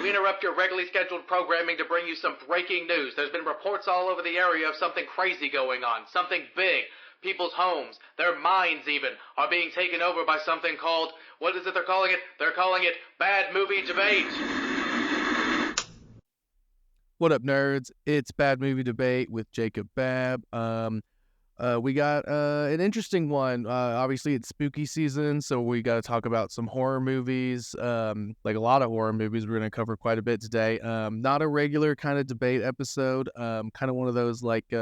We interrupt your regularly scheduled programming to bring you some breaking news. There's been reports all over the area of something crazy going on, something big. People's homes, their minds even, are being taken over by something called, what is it they're calling it? They're calling it Bad Movie Debate. What up, nerds? It's Bad Movie Debate with Jacob Babb. We got an interesting one. Obviously, it's spooky season, so we got to talk about some horror movies. Like a lot of horror movies, we're going to cover quite a bit today. Not a regular kind of debate episode. Kind of one of those like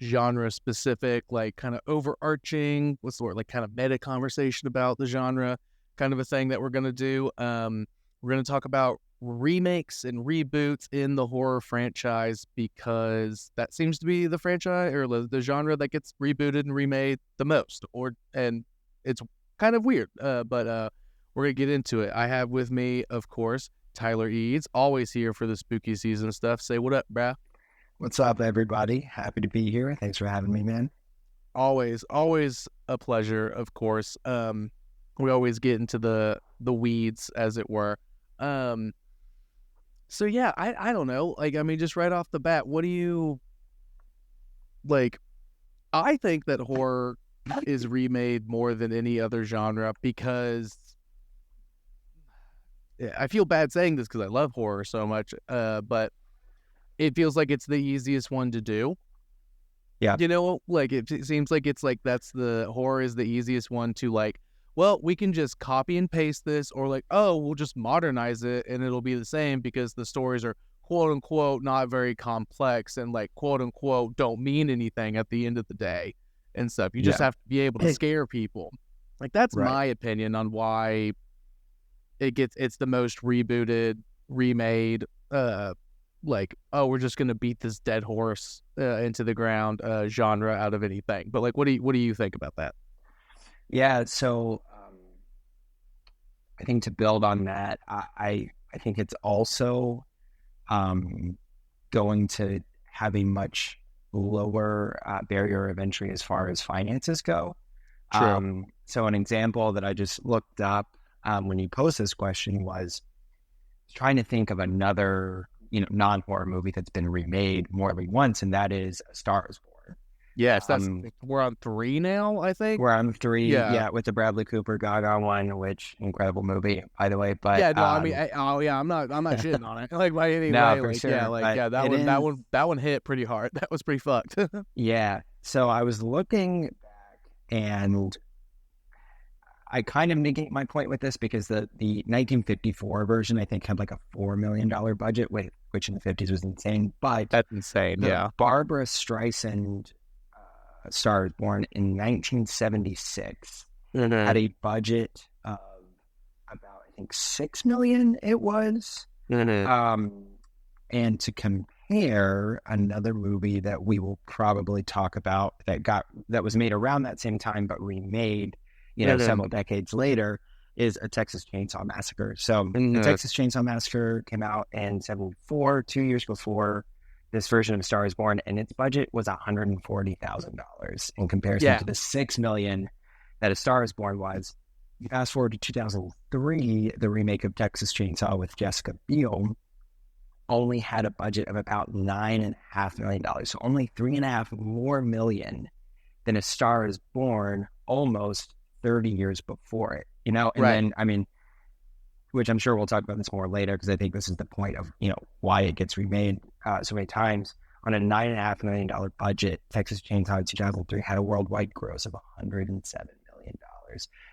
genre specific, like kind of overarching, what's the word, like kind of meta conversation about the genre, kind of a thing that we're going to do. We're going to talk about remakes and reboots in the horror franchise because that seems to be the franchise or the genre that gets rebooted and remade the most, and it's kind of weird, but we're gonna get into it. I have with me, of course, Tyler Eads, always here for the spooky season stuff. Say what up, bruh. What's up, everybody? Happy to be here. Thanks for having me, man. Always a pleasure, of course. We always get into the weeds, as it were. So yeah, I don't know. Like, I mean, just right off the bat, what do you like? I think that horror is remade more than any other genre because I feel bad saying this because I love horror so much. But it feels like it's the easiest one to do. Yeah. You know, like it seems like it's like the horror is the easiest one to like, well, we can just copy and paste this, or like, oh, we'll just modernize it and it'll be the same because the stories are quote unquote not very complex and like quote unquote don't mean anything at the end of the day and stuff. You just have to be able to scare people. Like that's my opinion on why it's the most rebooted, remade, like, oh, we're just gonna beat this dead horse into the ground genre out of anything. But like, what do you think about that? Yeah, so I think to build on that, I think it's also going to have a much lower barrier of entry as far as finances go. True. So an example that I just looked up when you posed this question was trying to think of another, non-horror movie that's been remade more than once, and that is A Star Is Born. Yes, we're on 3 now, I think. We're on 3, yeah, with the Bradley Cooper Gaga one, which incredible movie, by the way. But yeah, no, I mean, I'm not shitting on it, like by any no, way. for like, sure. Yeah, like yeah, that one hit pretty hard. That was pretty fucked. Yeah. So I was looking back, and I kind of negate my point with this because the 1954 version, I think, had like a $4 million budget, which in the 50s was insane. But that's insane. Yeah, Barbara Streisand Star Is Born in 1976 had a budget of about, I think, $6 million it was. And to compare, another movie that we will probably talk about that was made around that same time but remade, several decades later, is A Texas Chainsaw Massacre. So The Texas Chainsaw Massacre came out in 1974, 2 years before this version of A Star Is Born, and its budget was $140,000 in comparison to the $6 million that A Star Is Born was. Fast forward to 2003, the remake of Texas Chainsaw with Jessica Biel only had a budget of about $9.5 million, so only $3.5 more million than A Star Is Born almost 30 years before it. And then, I mean, which I'm sure we'll talk about this more later because I think this is the point of, why it gets remade so many times. On a $9.5 million budget, Texas Chainsaw in 2003 had a worldwide gross of $107 million.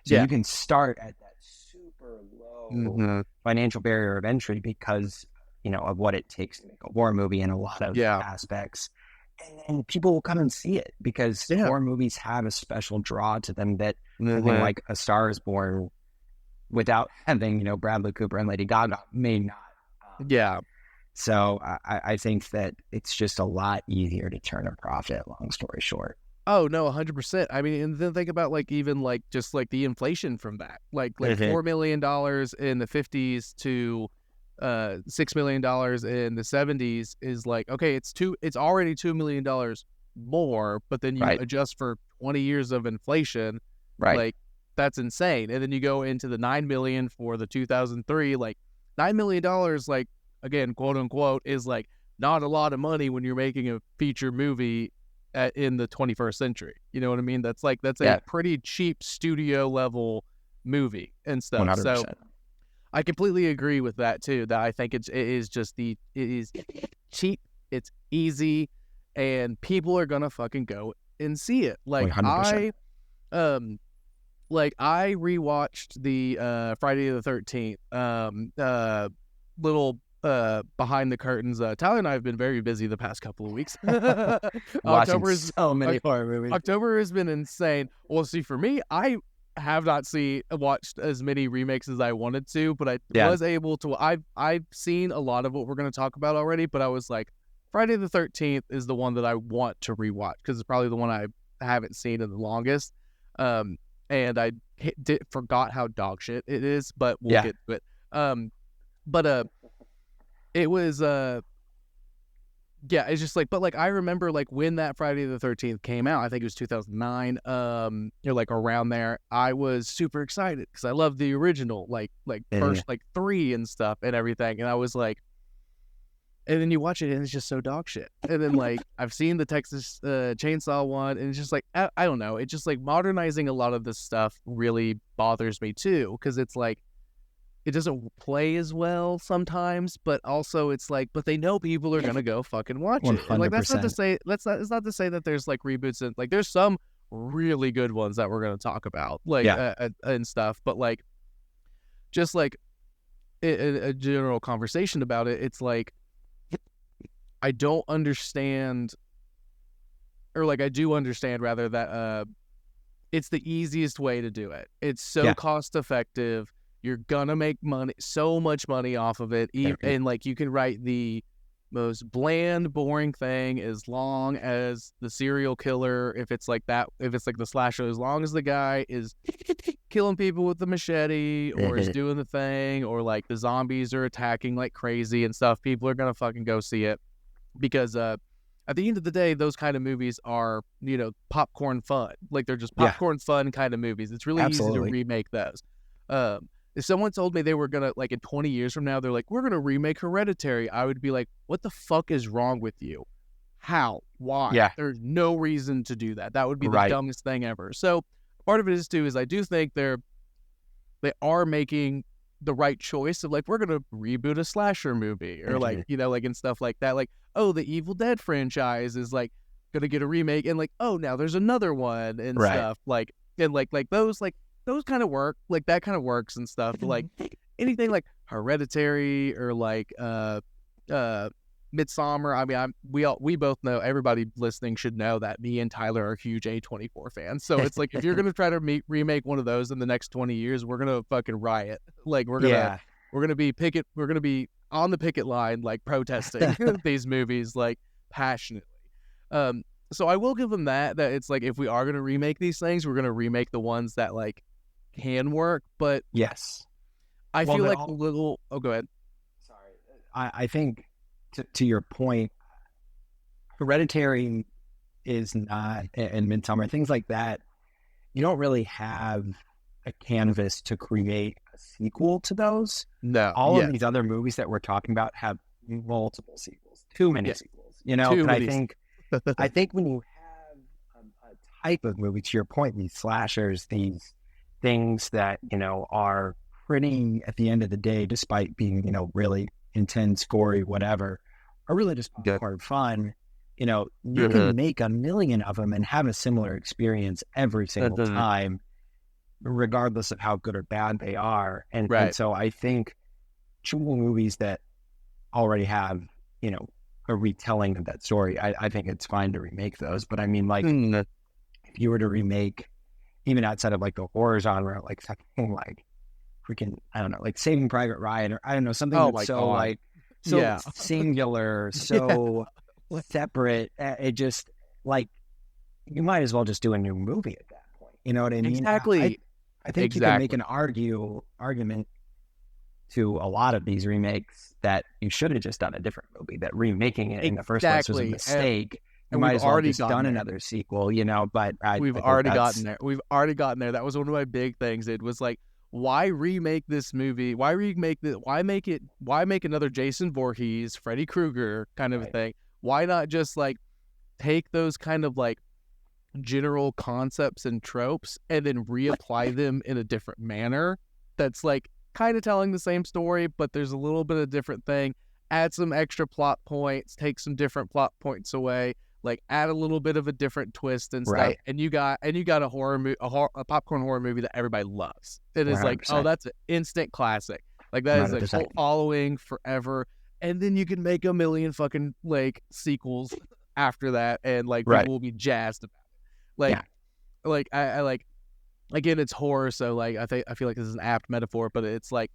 So you can start at that super low financial barrier of entry because, of what it takes to make a horror movie in a lot of aspects. And people will come and see it because horror movies have a special draw to them that something like A Star Is Born, without having, Bradley Cooper and Lady Gaga, may not. So I think that it's just a lot easier to turn a profit, long story short. Oh, no, 100%. I mean, and then think about like even like just like the inflation from that, like $4 million in the 50s to $6 million in the 70s is like, okay, it's already $2 million more, but then you adjust for 20 years of inflation, like that's insane. And then you go into the $9 million for the 2003, like $9 million, like, again, quote unquote, is like not a lot of money when you're making a feature movie in the 21st century. You know what I mean? That's a pretty cheap studio level movie and stuff. 100%. So I completely agree with that too. That I think it is cheap, it's easy, and people are gonna fucking go and see it. Like 100%. I rewatched the Friday the 13th little behind the curtains. Tyler and I have been very busy the past couple of weeks. Watching so many horror movies. October has been insane. Well, see, for me, I have not watched as many remakes as I wanted to, but I was able to. I've seen a lot of what we're going to talk about already, but I was like, Friday the 13th is the one that I want to rewatch because it's probably the one I haven't seen in the longest. And I forgot how dog shit it is, but we'll get to it. It was it's just like, but like I remember like when that Friday the 13th came out, I think it was 2009, like around there, I was super excited because I love the original, like first like 3 and stuff and everything, and I was like, and then you watch it and it's just so dog shit. And then like I've seen the Texas Chainsaw one, and it's just like I don't know, it's just like modernizing a lot of this stuff really bothers me too, because it's like it doesn't play as well sometimes, but also it's like, but they know people are gonna go fucking watch it. And like that's not to say it's not to say that there's like reboots and like there's some really good ones that we're gonna talk about, like and stuff, but like just like a general conversation about it, it's like I don't understand, or like I do understand rather that it's the easiest way to do it. It's so cost effective. You're gonna make money, so much money off of it, and like you can write the most bland, boring thing as long as the serial killer, if it's like that, if it's like the slasher, as long as the guy is killing people with the machete or is doing the thing, or like the zombies are attacking like crazy and stuff, people are gonna fucking go see it because at the end of the day, those kind of movies are, you know, popcorn fun. Like they're just popcorn fun kind of movies. It's really easy to remake those. If someone told me they were going to, like, in 20 years from now, they're like, we're going to remake Hereditary, I would be like, what the fuck is wrong with you? How? Why? Yeah. There's no reason to do that. That would be the dumbest thing ever. So part of it is, too, is I do think they are making the right choice of, like, we're going to reboot a slasher movie or, like, you know, like, and stuff like that. Like, oh, the Evil Dead franchise is, like, going to get a remake, and, like, oh, now there's another one and stuff. Like, and, like those kind of work, like that kind of works and stuff. But like anything like Hereditary or like Midsommar, I mean, we both know, everybody listening should know that me and Tyler are huge A24 fans. So it's like if you're gonna try to remake one of those in the next 20 years, we're gonna fucking riot. Like we're gonna be on the picket line, like protesting these movies like passionately. So I will give them that it's like if we are gonna remake these things, we're gonna remake the ones that like can work. But I feel like a little. Oh, go ahead. Sorry, I think to your point, Hereditary is not, and Midsommar, things like that. You don't really have a canvas to create a sequel to those. No, all of these other movies that we're talking about have multiple sequels, too many sequels. You know, and I think when you have a type of movie, to your point, these slashers, these things that, you know, are pretty, at the end of the day, despite being, you know, really intense, gory, whatever, are really just popcorn fun. You know, you can make 1 million of them and have a similar experience every single time, regardless of how good or bad they are. And so I think movies that already have, you know, a retelling of that story, I think it's fine to remake those. But I mean, like, if you were to remake, even outside of like the horror genre, like something like freaking, I don't know, like Saving Private Ryan, or I don't know, something that's so like so singular, so separate. It just like you might as well just do a new movie at that point. You know what I mean? Exactly. I think you can make an argument to a lot of these remakes that you should have just done a different movie. That remaking it in the first place was a mistake. You might as well just done another sequel, you know, but we've already gotten there. We've already gotten there. That was one of my big things. It was like, why remake this movie? Why make another Jason Voorhees, Freddy Krueger kind of thing? Why not just like take those kind of like general concepts and tropes and then reapply them in a different manner that's like kind of telling the same story, but there's a little bit of different thing. Add some extra plot points, take some different plot points away, like add a little bit of a different twist and stuff, and you got a popcorn horror movie that everybody loves. It is 100%. Like, oh, that's an instant classic. Like that 100%. Is a cult following forever, and then you can make a million fucking like sequels after that, and like people will be jazzed about it. Like I like. Again, it's horror, so like I feel like this is an apt metaphor, but it's like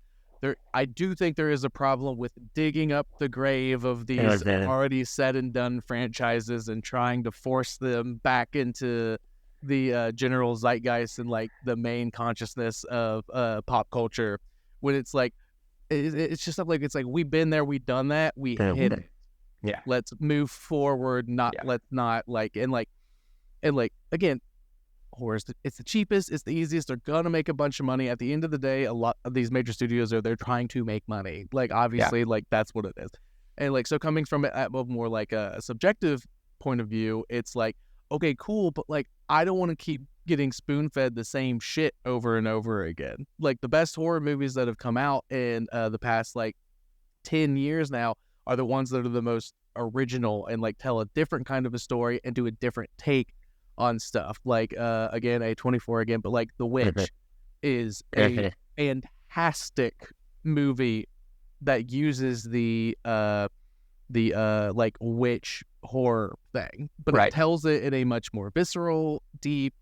I do think there is a problem with digging up the grave of these already said and done franchises and trying to force them back into the general zeitgeist and like the main consciousness of pop culture. When it's like it's just stuff like it's like we've been there, we've done that, we hit it. Yeah, let's move forward. Let's not like and again. Horror, it's the cheapest, it's the easiest, they're gonna make a bunch of money. At the end of the day, a lot of these major studios they're trying to make money, like obviously like that's what it is. And like so coming from it at more like a subjective point of view, it's like okay cool, but like I don't want to keep getting spoon-fed the same shit over and over again. Like the best horror movies that have come out in the past like 10 years now are the ones that are the most original and like tell a different kind of a story and do a different take on stuff. Like again A24 again, but like The Witch is a fantastic movie that uses the like witch horror thing, but it tells it in a much more visceral, deep,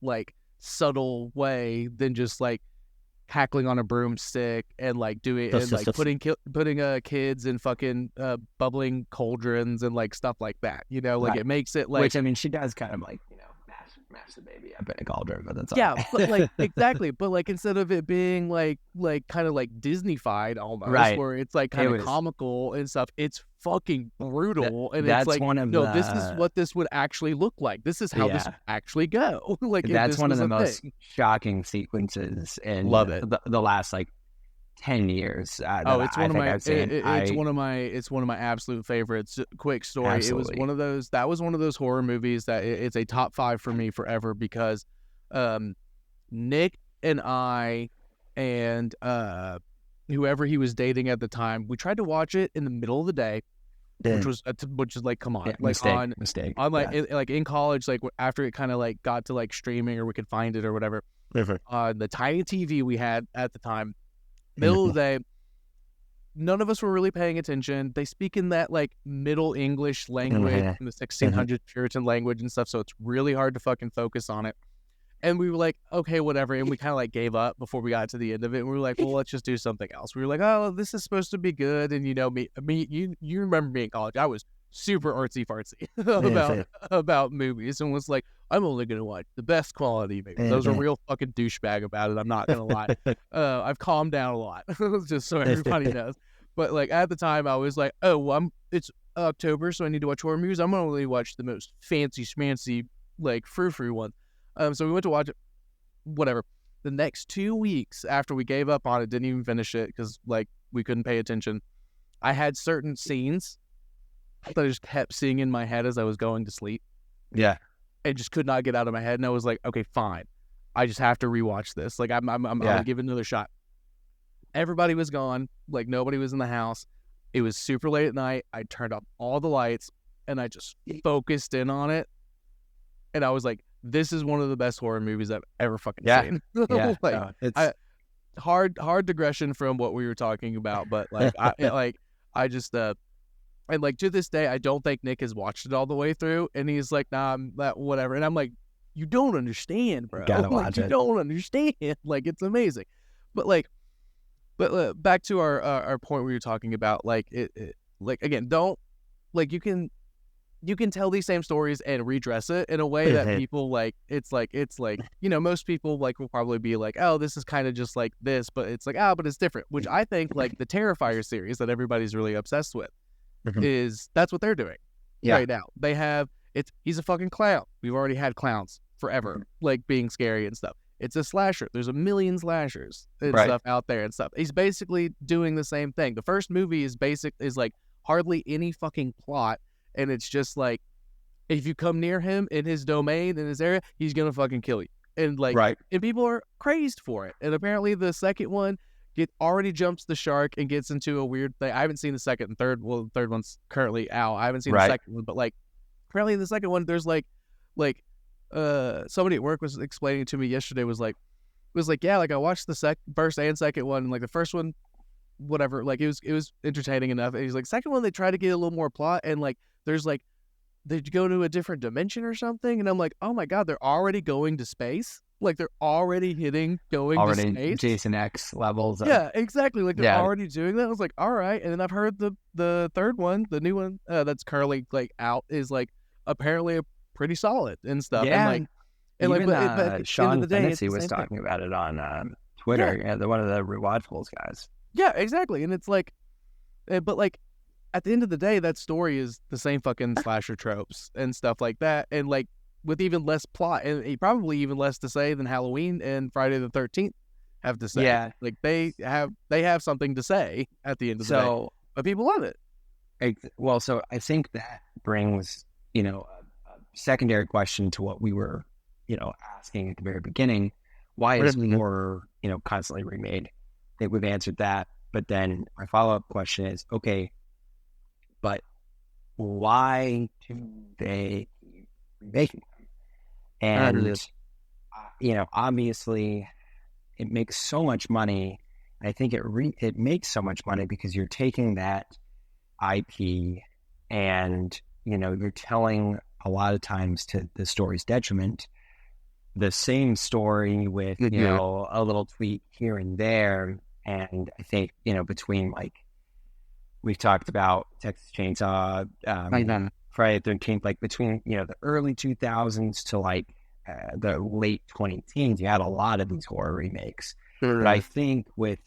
like subtle way than just like hackling on a broomstick and like doing and like putting kids in fucking bubbling cauldrons and like stuff like that, you know, like it makes it like, which I mean she does kind of like, you know, mash the baby up in a cauldron, but that's yeah, but like exactly, but like instead of it being like kind of like Disney-fied almost, where it's like kind of comical and stuff, it's fucking brutal, and it's like this is what this would actually look like. This is how this would actually go. Like that's one of the most shocking sequences in the last like 10 years. It's one of my absolute favorites. Quick story. Absolutely. It was one of those. That was one of those horror movies that it's a top 5 for me forever because Nick and I and whoever he was dating at the time, we tried to watch it in the middle of the day, which is like, come on, like mistake on like like in college, like after it kind of like got to like streaming or we could find it or whatever on the tiny TV we had at the time. Middle of the day, none of us were really paying attention. They speak in that like Middle English language, in the 1600s Puritan language and stuff, so it's really hard to fucking focus on it. And we were like, okay, whatever. And we kind of like gave up before we got to the end of it. And we were like, well, let's just do something else. We were like, oh, this is supposed to be good. And you know me, you remember me in college. I was super artsy fartsy about movies and was like, I'm only gonna watch the best quality movies. I was a real fucking douchebag about it. I'm not gonna lie. I've calmed down a lot, just so everybody knows. But like at the time, I was like, oh, well, it's October, so I need to watch horror movies. I'm gonna only watch the most fancy schmancy like frou-frou ones. So we went to watch it. Whatever. The next 2 weeks after we gave up on it, didn't even finish it because like we couldn't pay attention. I had certain scenes that I just kept seeing in my head as I was going to sleep. Yeah. And just could not get out of my head. And I was like, okay, fine. I just have to rewatch this. Like I'm gonna give it another shot. Everybody was gone. Like nobody was in the house. It was super late at night. I turned up all the lights and I just focused in on it. And I was like, this is one of the best horror movies I've ever fucking seen. Like, it's hard digression from what we were talking about, but like I just and like to this day, I don't think Nick has watched it all the way through, and he's like, nah, whatever. And I'm like, you don't understand, bro. Gotta watch it. You don't understand. Like, it's amazing. But back to our point we were talking about, like it like again, don't like you can tell these same stories and redress it in a way that people like. It's like you know, most people like will probably be like, oh, this is kind of just like this, but it's like, oh, but it's different. Which I think like the Terrifier series that everybody's really obsessed with. Is that's what they're doing right now. They have he's a fucking clown. We've already had clowns forever, like being scary and stuff. It's a slasher. There's a million slashers and Right. stuff out there and stuff. He's basically doing the same thing. The first movie is like hardly any fucking plot, and it's just like, if you come near him in his domain, in his area, he's gonna fucking kill you. And like, Right. and people are crazed for it. And apparently the second one already jumps the shark and gets into a weird thing. I haven't seen the second and third. Well, the third one's currently out. I haven't seen the second one, but like, apparently in the second one, there's like somebody at work was explaining to me yesterday, was like, yeah, like I watched the first and second one, and like the first one, whatever, like it was entertaining enough. And he's like, second one, they try to get a little more plot, and like there's like, they go to a different dimension or something, and I'm like, oh my god, they're already going to space. Like they're already to space. Jason X levels. Yeah, exactly. Like they're already doing that. I was like, all right. And then I've heard the third one, the new one that's currently like out, is like apparently pretty solid and stuff. Yeah. And like, even but Sean the day, Fennessy was talking about it on Twitter. Yeah, one of the Rewatchables guys. Yeah, exactly. And it's like, but like at the end of the day, that story is the same fucking slasher tropes and stuff like that, and like with even less plot, and probably even less to say than Halloween and Friday the 13th have to say. Yeah, like they have something to say at the end of the day, but people love it. Well, so I think that brings a secondary question to what we were asking at the very beginning. Why is horror constantly remade? I think we've answered that, but then my follow-up question is, okay, but why do they keep remaking them? And obviously it makes so much money. I think it makes so much money because you're taking that IP and you're telling, a lot of times to the story's detriment, the same story with a little tweak here and there. And I think between, like, we've talked about Texas Chainsaw, Friday the 13th, like between the early 2000s to like the late 2010s, you had a lot of these horror remakes. But I think with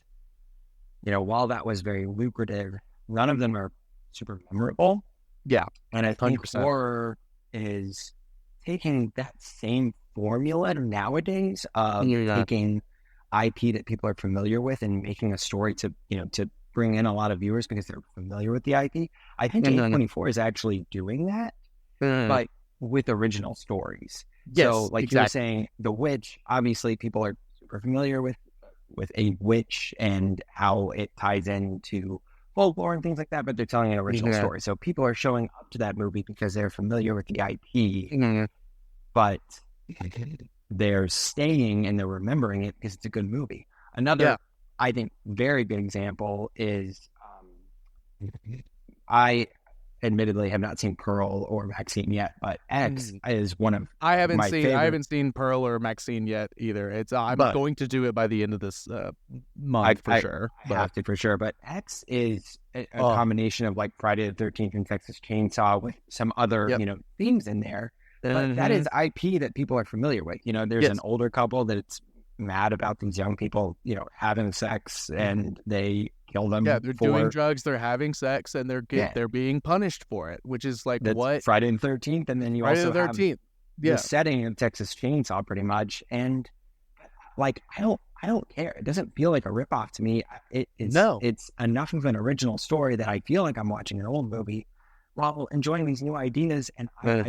while that was very lucrative, none of them are super memorable. Yeah, and I think 100%. Horror is taking that same formula nowadays of taking IP that people are familiar with and making a story to bring in a lot of viewers because they're familiar with the IP. I think A24 is actually doing that, but with original stories. Yes, so, like you were saying, The Witch, obviously people are super familiar with a witch and how it ties into folklore and things like that, but they're telling an original story. So people are showing up to that movie because they're familiar with the IP, but they're staying and they're remembering it because it's a good movie. Another, I think, very good example is I admittedly have not seen Pearl or Maxine yet, but X is one of I haven't favorite. seen Pearl or Maxine yet either. It's I'm going to do it by the end of this month for sure. I have to for sure. But X is a combination of like Friday the 13th and Texas Chainsaw with some other themes in there. But that is IP that people are familiar with. There's an older couple that's mad about these young people, having sex, and they kill them. Yeah, they're doing drugs, they're having sex, and they're being punished for it, which is like that's what Friday the 13th, and then you Friday also the 13th. have the setting of Texas Chainsaw, pretty much. And like, I don't care. It doesn't feel like a ripoff to me. It's enough of an original story that I feel like I'm watching an old movie while enjoying these new ideas. And I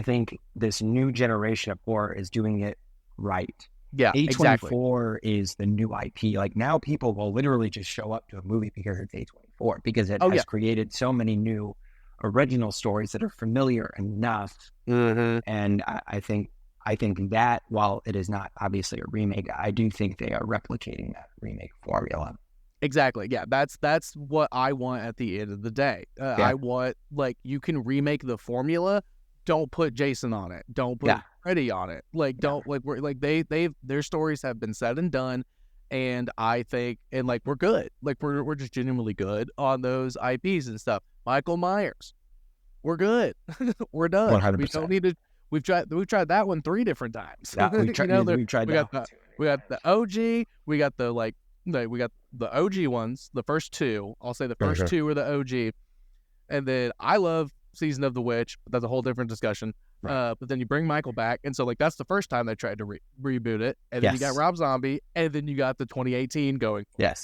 think this new generation of horror is doing it right. Yeah, A24 is the new IP. Like, now people will literally just show up to a movie because it's A24, because it has created so many new original stories that are familiar enough. And I think that, while it is not obviously a remake, I do think they are replicating that remake formula. Exactly. Yeah, that's what I want at the end of the day. I want, like, you can remake the formula. Don't put Jason on it. Don't put Freddy on it. Like, don't their stories have been said and done, and I think, and like, we're good. Like, we're just genuinely good on those IPs and stuff. Michael Myers, we're good. We're done. 100%. We don't need to. We've tried that one 3 different times. Yeah, we've tried that. We got the OG. We got the OG ones. The first 2. I'll say the first 2 are the OG, and then I love Season of the Witch, but that's a whole different discussion. But then you bring Michael back, and so like that's the first time they tried to reboot it, and then you got Rob Zombie, and then you got the 2018 going, and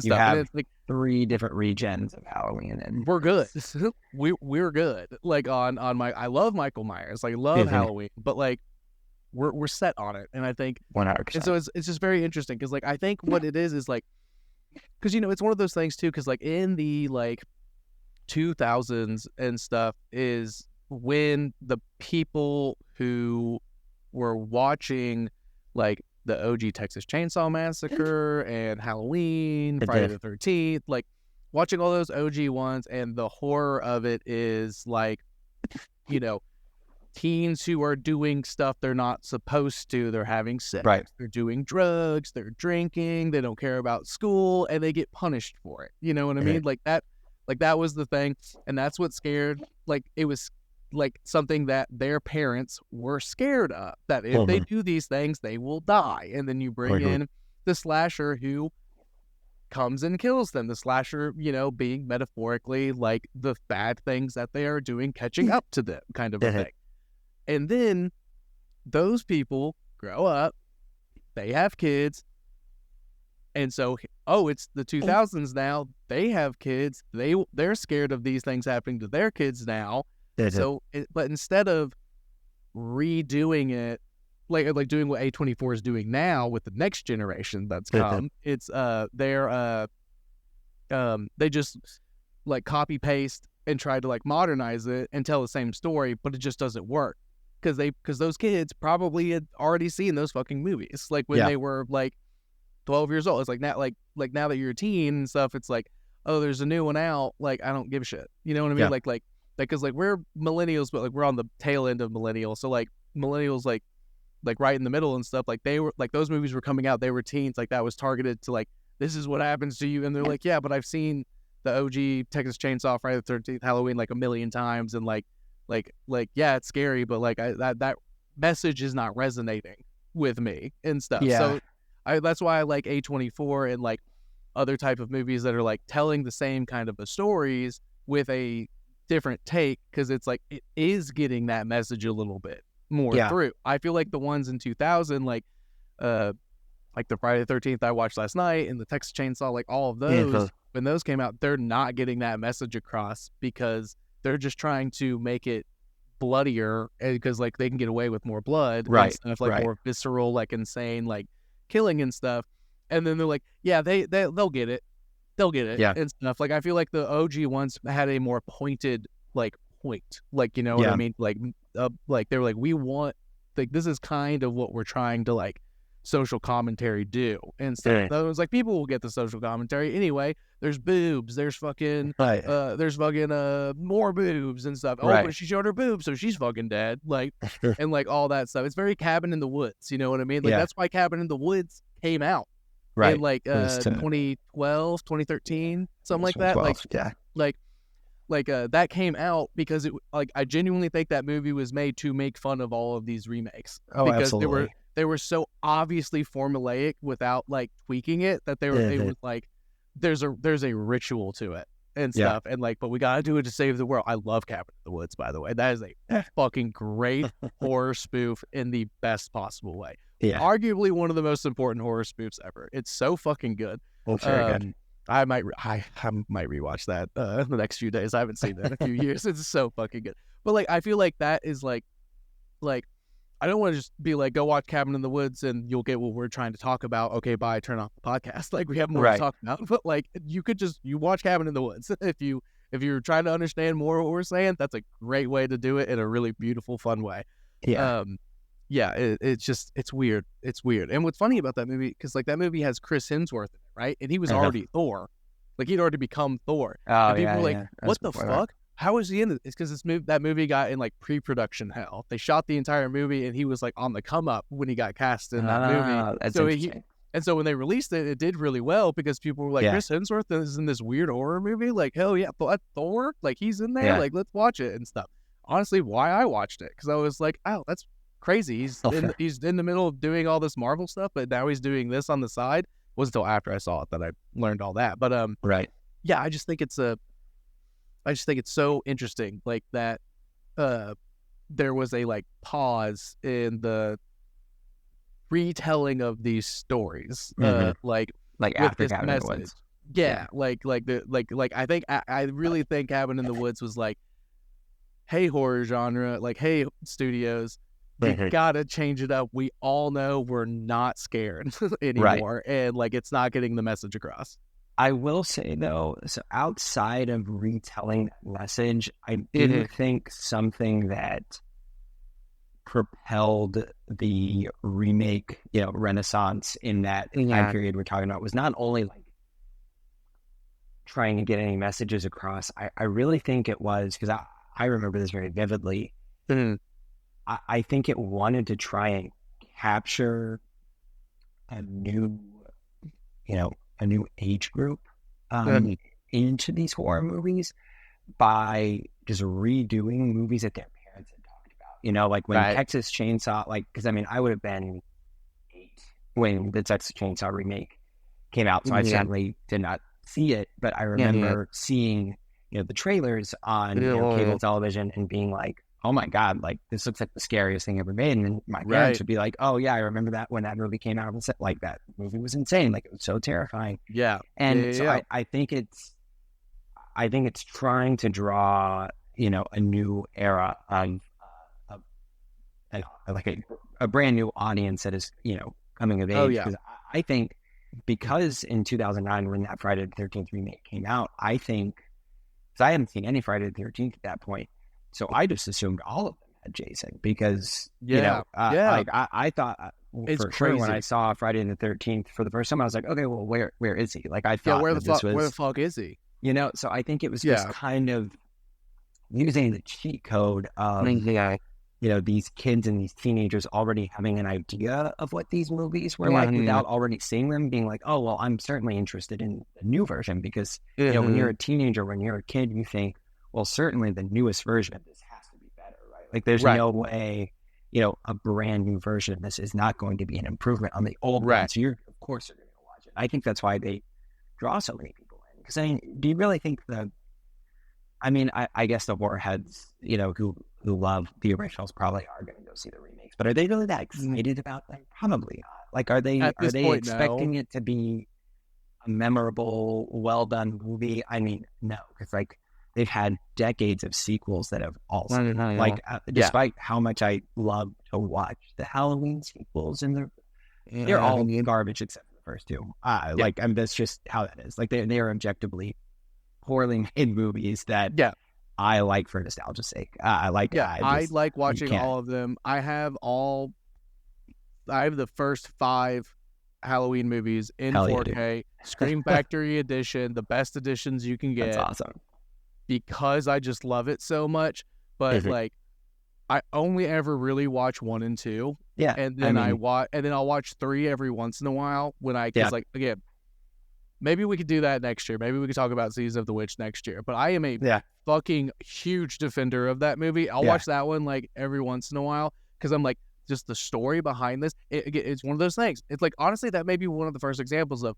stuff. You have and it's like 3 different regens of Halloween, and we're good. We're good. Like on my, I love Michael Myers, like love Halloween, but like we're set on it, and I think 100%. And so it's just very interesting because like I think what it is like, because it's one of those things too, because like in the like 2000s and stuff is when the people who were watching like the OG Texas Chainsaw Massacre and Halloween, Friday the 13th, like watching all those OG ones, and the horror of it is like, teens who are doing stuff they're not supposed to. They're having sex. Right. They're doing drugs. They're drinking. They don't care about school, and they get punished for it. You know what I mean? Like that was the thing, and that's what scared. Like it was like something that their parents were scared of. That if they do these things, they will die. And then you bring in the slasher who comes and kills them. The slasher, being metaphorically like the bad things that they are doing, catching up to them, kind of a thing. And then those people grow up, they have kids, and so it's the 2000s now. They have kids. They're scared of these things happening to their kids now. But instead of redoing it, like doing what A24 is doing now with the next generation that's come, it's they just like copy paste and try to like modernize it and tell the same story, but it just doesn't work. Because those kids probably had already seen those fucking movies, like when they were like 12 years old. It's like now, like now that you're a teen and stuff, it's like, oh, there's a new one out. Like I don't give a shit. You know what I mean? Like because like we're millennials, but like we're on the tail end of millennials. So like millennials, like right in the middle and stuff. Like they were like those movies were coming out. They were teens. Like that was targeted to like, this is what happens to you. And they're like, yeah, but I've seen the OG Texas Chainsaw, Friday the 13th, Halloween like a million times, and like yeah, it's scary, but like that message is not resonating with me and stuff. So that's why I like A24 and like other type of movies that are like telling the same kind of the with a different take, because it's like it is getting that message a little bit more through. I feel like the ones in 2000, like the Friday the 13th I watched last night and the Texas Chainsaw, like all of those, when those came out, they're not getting that message across because they're just trying to make it bloodier because like they can get away with more blood and stuff, like more visceral, like insane, like killing and stuff. And then they're like, yeah, they'll get it and stuff. Like I feel like the OG ones had a more pointed like point, like what I mean, like they were like, we want, like this is kind of what we're trying to like social commentary do and stuff. So it was like people will get the social commentary anyway. There's boobs, there's fucking more boobs and stuff. But she showed her boobs, so she's fucking dead, like and like all that stuff. It's very Cabin in the Woods, you know what I mean? Like that's why Cabin in the Woods came out in like 2012 2013, something like that. Like that came out because it, like, I genuinely think that movie was made to make fun of all of these remakes. Because absolutely. They were so obviously formulaic without like tweaking it that it was like there's a ritual to it and stuff, and like, but we gotta do it to save the world. I love Cabin in the Woods, by the way. That is a fucking great horror spoof in the best possible way. Arguably one of the most important horror spoofs ever. It's so fucking good. Well, very good. I might rewatch that in the next few days. I haven't seen that in a few years. It's so fucking good. But like I feel like that is like I don't want to just be like, go watch Cabin in the Woods and you'll get what we're trying to talk about. Okay, bye, turn off the podcast. Like we have more to talk about. But like you watch Cabin in the Woods. If you're trying to understand more what we're saying, that's a great way to do it in a really beautiful, fun way. It's weird. It's weird. And what's funny about that movie, because like that movie has Chris Hemsworth in it, right? And he was already Thor. Like he'd already become Thor. And people were like, what the fuck? How is he in it? It's because that movie got in like pre-production hell. They shot the entire movie and he was like on the come up when he got cast in that movie. That's so interesting. so when they released it, it did really well because people were like, Chris Hemsworth is in this weird horror movie. Like, hell yeah, but Thor, like he's in there. Like, let's watch it and stuff. Honestly, why I watched it, because I was like, oh, that's crazy. He's in the middle of doing all this Marvel stuff, but now he's doing this on the side. It wasn't until after I saw it that I learned all that. But yeah, I just think it's so interesting, like that there was a like pause in the retelling of these stories, like with after this Cabin in the message. Woods. Yeah, I think I really think Cabin in the Woods was like, hey horror genre, like hey studios, you gotta change it up. We all know we're not scared anymore, and like it's not getting the message across. I will say though, so outside of retelling that message, I do think something that propelled the remake, renaissance in that time period we're talking about was not only like trying to get any messages across. I really think it was, because I remember this very vividly. I think it wanted to try and capture a new age group into these horror movies by just redoing movies that their parents had talked about. Like when Texas Chainsaw, because I would have been 8 when the Texas Chainsaw remake came out, so I certainly did not see it, but I remember seeing the trailers on cable television and being like, oh my god, like this looks like the scariest thing ever made. And then my parents would be like, oh yeah, I remember that when that movie came out, like that movie was insane, like it was so terrifying. I think it's trying to draw a new era of like a brand new audience that is coming of age. I think because in 2009 when that Friday the 13th remake came out, I think, because I hadn't seen any Friday the 13th at that point, so I just assumed all of them had Jason, because I thought it's for crazy. sure when I saw Friday the 13th for the first time, I was like, okay, well, where is he? Like I thought, where the fuck is he? So I think it was just kind of using the cheat code of these kids and these teenagers already having an idea of what these movies were like without already seeing them, being like, oh, well, I'm certainly interested in the new version, because, when you're a teenager, when you're a kid, you think, well, certainly the newest version of this has to be better, right? Like there's no way, a brand new version of this is not going to be an improvement on the old one. So of course you're going to watch it. I think that's why they draw so many people in. Because do you really think I guess the horror heads, who love the originals probably are going to go see the remakes, but are they really that excited about them? Probably not. Like, are they expecting it to be a memorable, well done movie? I mean, no, because like they've had decades of sequels that have also despite how much I love to watch the Halloween sequels, and they're all garbage except for the first two. That's just how that is. Like they are objectively poorly made movies that I like for nostalgia's sake. I like watching all of them. I have the first 5 Halloween movies in 4K, Scream Factory edition, the best editions you can get. That's awesome. Because I just love it so much. But like, I only ever really watch 1 and 2. Yeah, and then I'll watch 3 every once in a while because like again. Maybe we could do that next year. Maybe we could talk about Season of the Witch next year. But I am a fucking huge defender of that movie. I'll watch that one like every once in a while, because I'm like, just the story behind this. It's one of those things. It's like, honestly, that may be one of the first examples of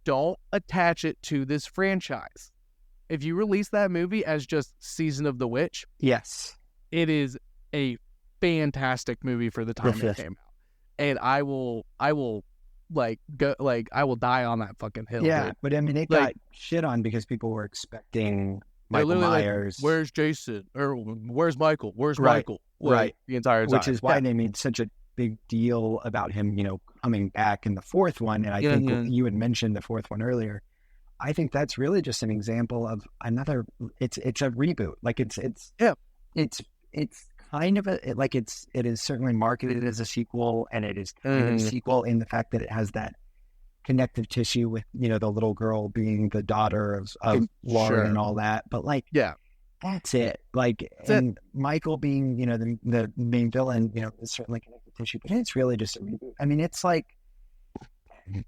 don't attach it to this franchise. If you release that movie as just Season of the Witch, it is a fantastic movie for the time it came out. And I will I will die on that fucking hill. Yeah, dude. but I mean, it got shit on because people were expecting Michael Myers. Like, where's Jason? Or where's Michael? Where's Michael? The entire time. Which is why they made such a big deal about him, coming back in the 4th one. And I think you had mentioned the 4th one earlier. I think that's really just an example of another. It's a reboot. Like it's kind of it is certainly marketed as a sequel, and it is kind of a sequel in the fact that it has that connective tissue with the little girl being the daughter of Lauren and all that. But that's it. Michael being the main villain, is certainly connective tissue, but it's really just a reboot. I mean, it's like,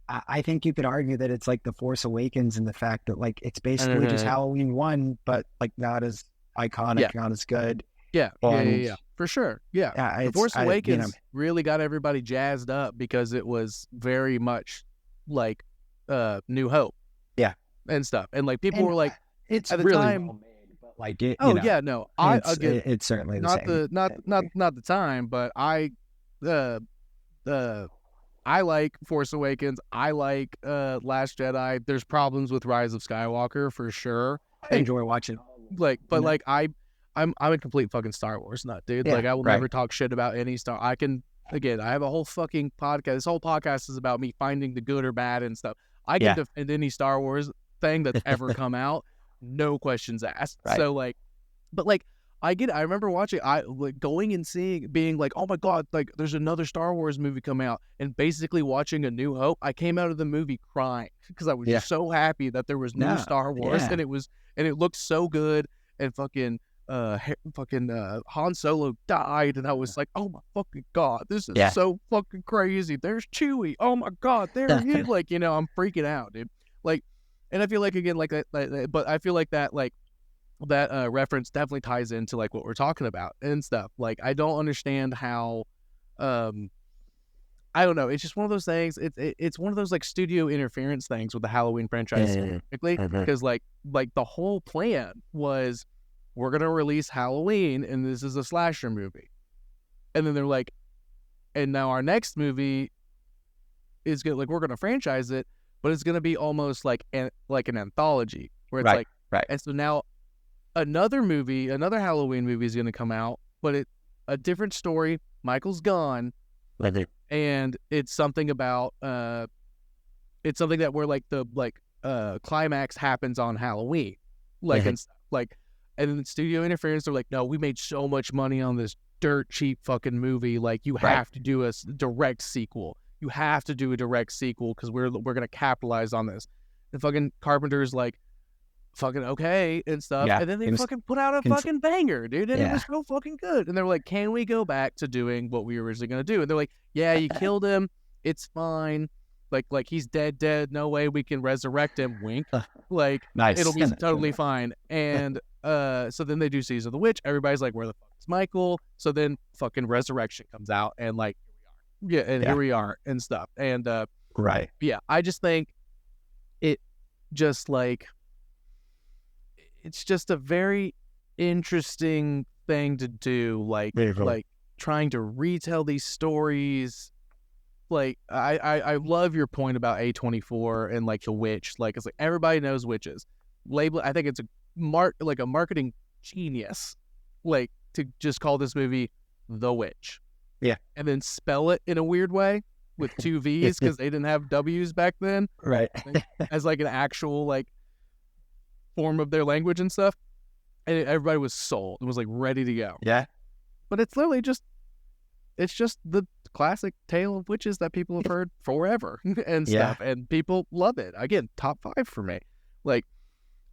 I think you could argue that it's like The Force Awakens in the fact that it's basically just Halloween 1, but not as iconic, not as good. Yeah, for sure. Yeah, The Force Awakens really got everybody jazzed up because it was very much like New Hope. Yeah, and stuff, and people were like, it's at the really time, well made, like it. Oh yeah, no, I again, it's certainly the not same. the not the time, but uh I like Force Awakens. I like Last Jedi. There's problems with Rise of Skywalker for sure. I enjoy watching. But like I'm a complete fucking Star Wars nut, dude. Yeah, like I will right. never talk shit about any Star. I can again. I have a whole fucking podcast. This whole podcast is about me finding the good or bad and stuff. I can defend any Star Wars thing that's ever come out, no questions asked. Right. So like, but like I remember watching, I like going and seeing, being like, oh my god, like there's another Star Wars movie coming out, and basically watching A New Hope. I came out of the movie crying because I was just so happy that there was new Star Wars, and it looked so good, and fucking Han Solo died, and I was like, oh my fucking god, this is so fucking crazy. There's Chewie. Oh my god, there he is. Like, I'm freaking out, dude. Like, and I feel like again, like that, but I feel like that, like. That reference definitely ties into like what we're talking about and stuff. Like I don't understand how, I don't know. It's just one of those things. It's one of those like studio interference things with the Halloween franchise specifically, because like the whole plan was we're gonna release Halloween and this is a slasher movie, and then they're like, and now our next movie is good. Like we're gonna franchise it, but it's gonna be almost like an anthology where it's right. And so now. Another Halloween movie is going to come out, but a different story. Michael's gone, and it's something about it's something that where like the climax happens on Halloween, like and then the studio interference. They're like, no, we made so much money on this dirt cheap fucking movie. Like you have to do a direct sequel. You have to do a direct sequel because we're going to capitalize on this. And fucking Carpenter's like. Fucking okay and stuff, and then they fucking put out a fucking banger, dude, and it was so fucking good. And they're like, "Can we go back to doing what we were originally gonna do?" And they're like, "Yeah, you killed him. It's fine. Like he's dead. No way we can resurrect him. Wink. Like nice. It'll be totally fine." And so then they do Season of the Witch. Everybody's like, "Where the fuck is Michael?" So then fucking Resurrection comes out, and like, here we are and stuff. And I just think it just like. It's just a very interesting thing to do, like trying to retell these stories. Like I love your point about A24 and like the witch. Like it's like everybody knows witches. Label. I think it's a marketing genius, like to just call this movie The Witch. Yeah, and then spell it in a weird way with two V's because they didn't have W's back then. Right, as like an actual like. Form of their language and stuff, and everybody was sold and was like ready to go. Yeah, but it's literally just the classic tale of witches that people have heard forever and stuff, and people love it. Again, top 5 for me. Like,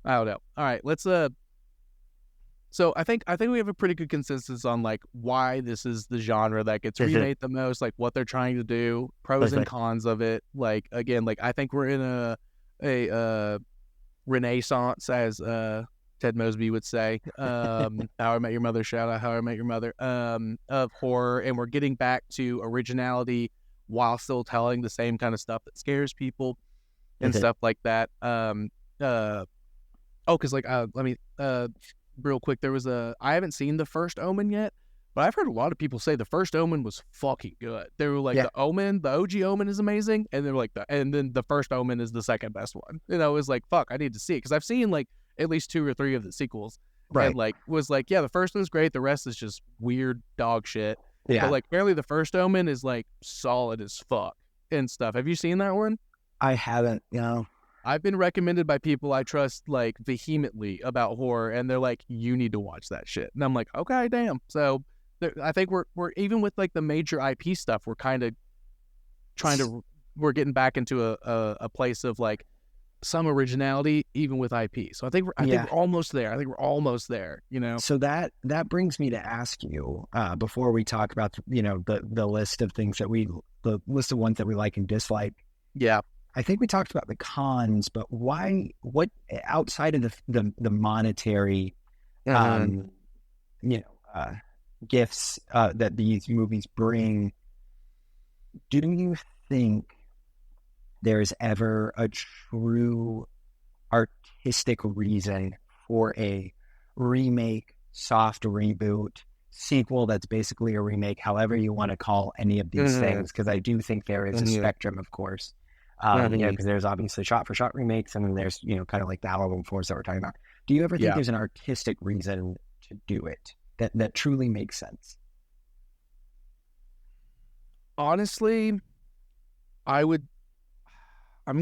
I don't know. All right, let's So I think we have a pretty good consensus on like why this is the genre that gets remade the most, like what they're trying to do, pros and cons of it. Like again, like I think we're in a renaissance, as Ted Mosby would say. How I Met Your Mother, shout out How I Met Your Mother, of horror, and we're getting back to originality while still telling the same kind of stuff that scares people and stuff like that. Because like let me real quick, there was I haven't seen The First Omen yet, but I've heard a lot of people say The First Omen was fucking good. They were like, the Omen, the OG Omen is amazing, and they're like, and then The First Omen is the second best one. And I was like, fuck, I need to see it because I've seen like at least 2 or 3 of the sequels, and like was like, yeah, the first one's great, the rest is just weird dog shit. Yeah, but like apparently The First Omen is like solid as fuck and stuff. Have you seen that one? I haven't. I've been recommended by people I trust like vehemently about horror, and they're like, you need to watch that shit. And I'm like, okay, damn. So. I think we're even with like the major IP stuff, we're kind of we're getting back into a place of like some originality even with IP. So I think we're almost there. So that brings me to ask you before we talk about the list of things that the list of ones that we like and dislike. Yeah, I think we talked about the cons, but what outside of the monetary, gifts that these movies bring, do you think there's ever a true artistic reason for a remake, soft reboot, sequel that's basically a remake, however you want to call any of these things, because I do think there is a spectrum, of course. Because there's obviously shot-for-shot remakes, and then there's, kind of like the Halloween Force that we're talking about. Do you ever think there's an artistic reason to do it that truly makes sense? Honestly, I'm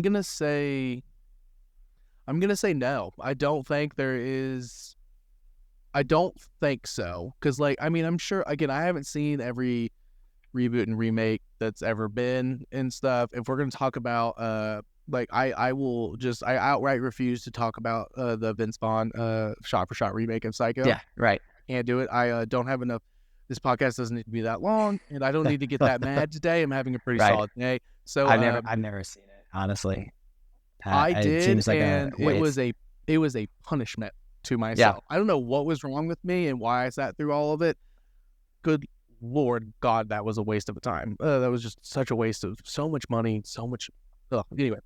gonna say no. I don't think there is. I don't think so, because I'm sure. Again, I haven't seen every reboot and remake that's ever been and stuff. If we're gonna talk about I outright refuse to talk about the Vince Vaughn shot for shot remake of Psycho. Yeah, right. Can't do it. I don't have enough. This podcast doesn't need to be that long, and I don't need to get that mad today. I'm having a pretty solid day. So I've never seen it, honestly. I did, it seems like and it was a punishment to myself. I don't know what was wrong with me and why I sat through all of it. Good Lord God, that was a waste of time. That was just such a waste of so much money, so much. Anyway.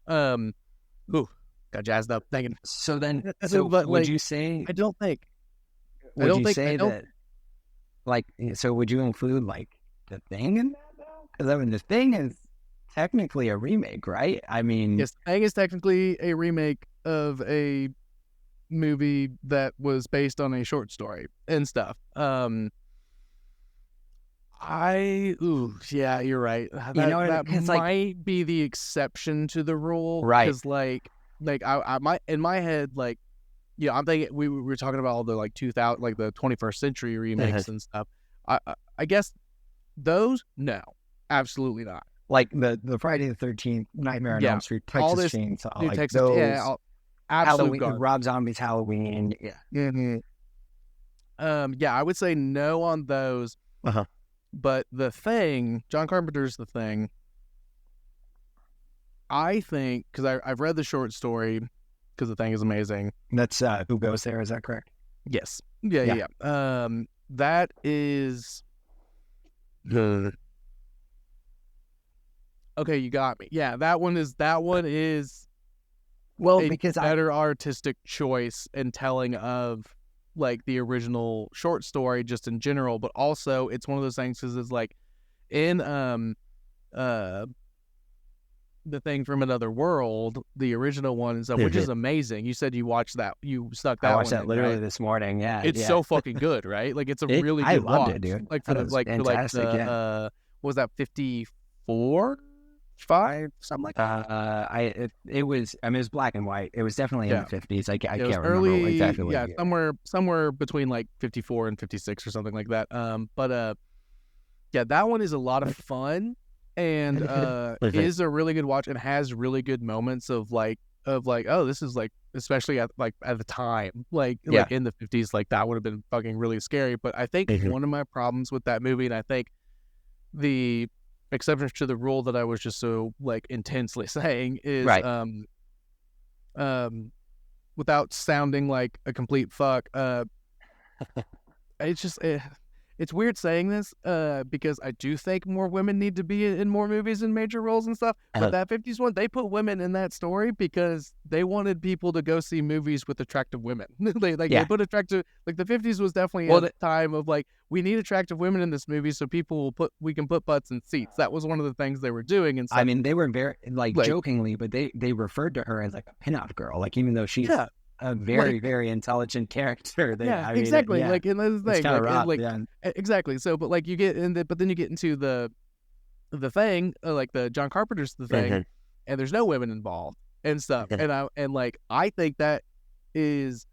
Got jazzed up thinking. So then, but would you say? I don't think. Would you say that? So would you include The Thing in that though? Because The Thing is technically a remake, right? Yes, The Thing is technically a remake of a movie that was based on a short story and stuff. Yeah, you're right. That might be the exception to the rule, right? Because I might in my head, I'm thinking we were talking about all the 2000, the 21st century remakes and stuff. I guess those, no, absolutely not. The Friday the 13th, Nightmare on Elm Street, Texas Chainsaw, Texas, those, absolute Halloween, Rob Zombie's Halloween, I would say no on those. But The Thing, John Carpenter's The Thing, I think, because I've read the short story, because The Thing is amazing. That's Who Goes There, is that correct? Yes. Yeah. That is... Okay, you got me. Yeah, that one is because better artistic choice in telling of the original short story just in general, but also it's one of those things because it's in The Thing from Another World, the original one and stuff, which is amazing. You said you watched that. You stuck that one. I watched that literally right? this morning. Yeah, it's so fucking good, right? It's a really good I loved watch. It, dude. Fantastic. What was that, 54, 5, something like that? It was. It was black and white. It was definitely in the 50s. I can't remember early, exactly. What somewhere between 54 and 56 or something like that. That one is a lot of fun. And is a really good watch and has really good moments of oh, this is especially at the time in the 50s, that would have been fucking really scary. But I think one of my problems with that movie, and I think the exceptions to the rule that I was just so intensely saying is without sounding like a complete fuck, it's just it's weird saying this because I do think more women need to be in more movies and major roles and stuff. But that 50s one, they put women in that story because they wanted people to go see movies with attractive women. They put attractive, the 50s was definitely a time of we need attractive women in this movie so we can put butts in seats. That was one of the things they were doing. And stuff. they were very jokingly, but they referred to her as a pinup girl, even though she's a very, very intelligent character. Exactly. And that's the thing. Rough, exactly. So, but you get in but then you get into the Thing, the John Carpenter's The Thing, and there's no women involved and stuff. And I think that is,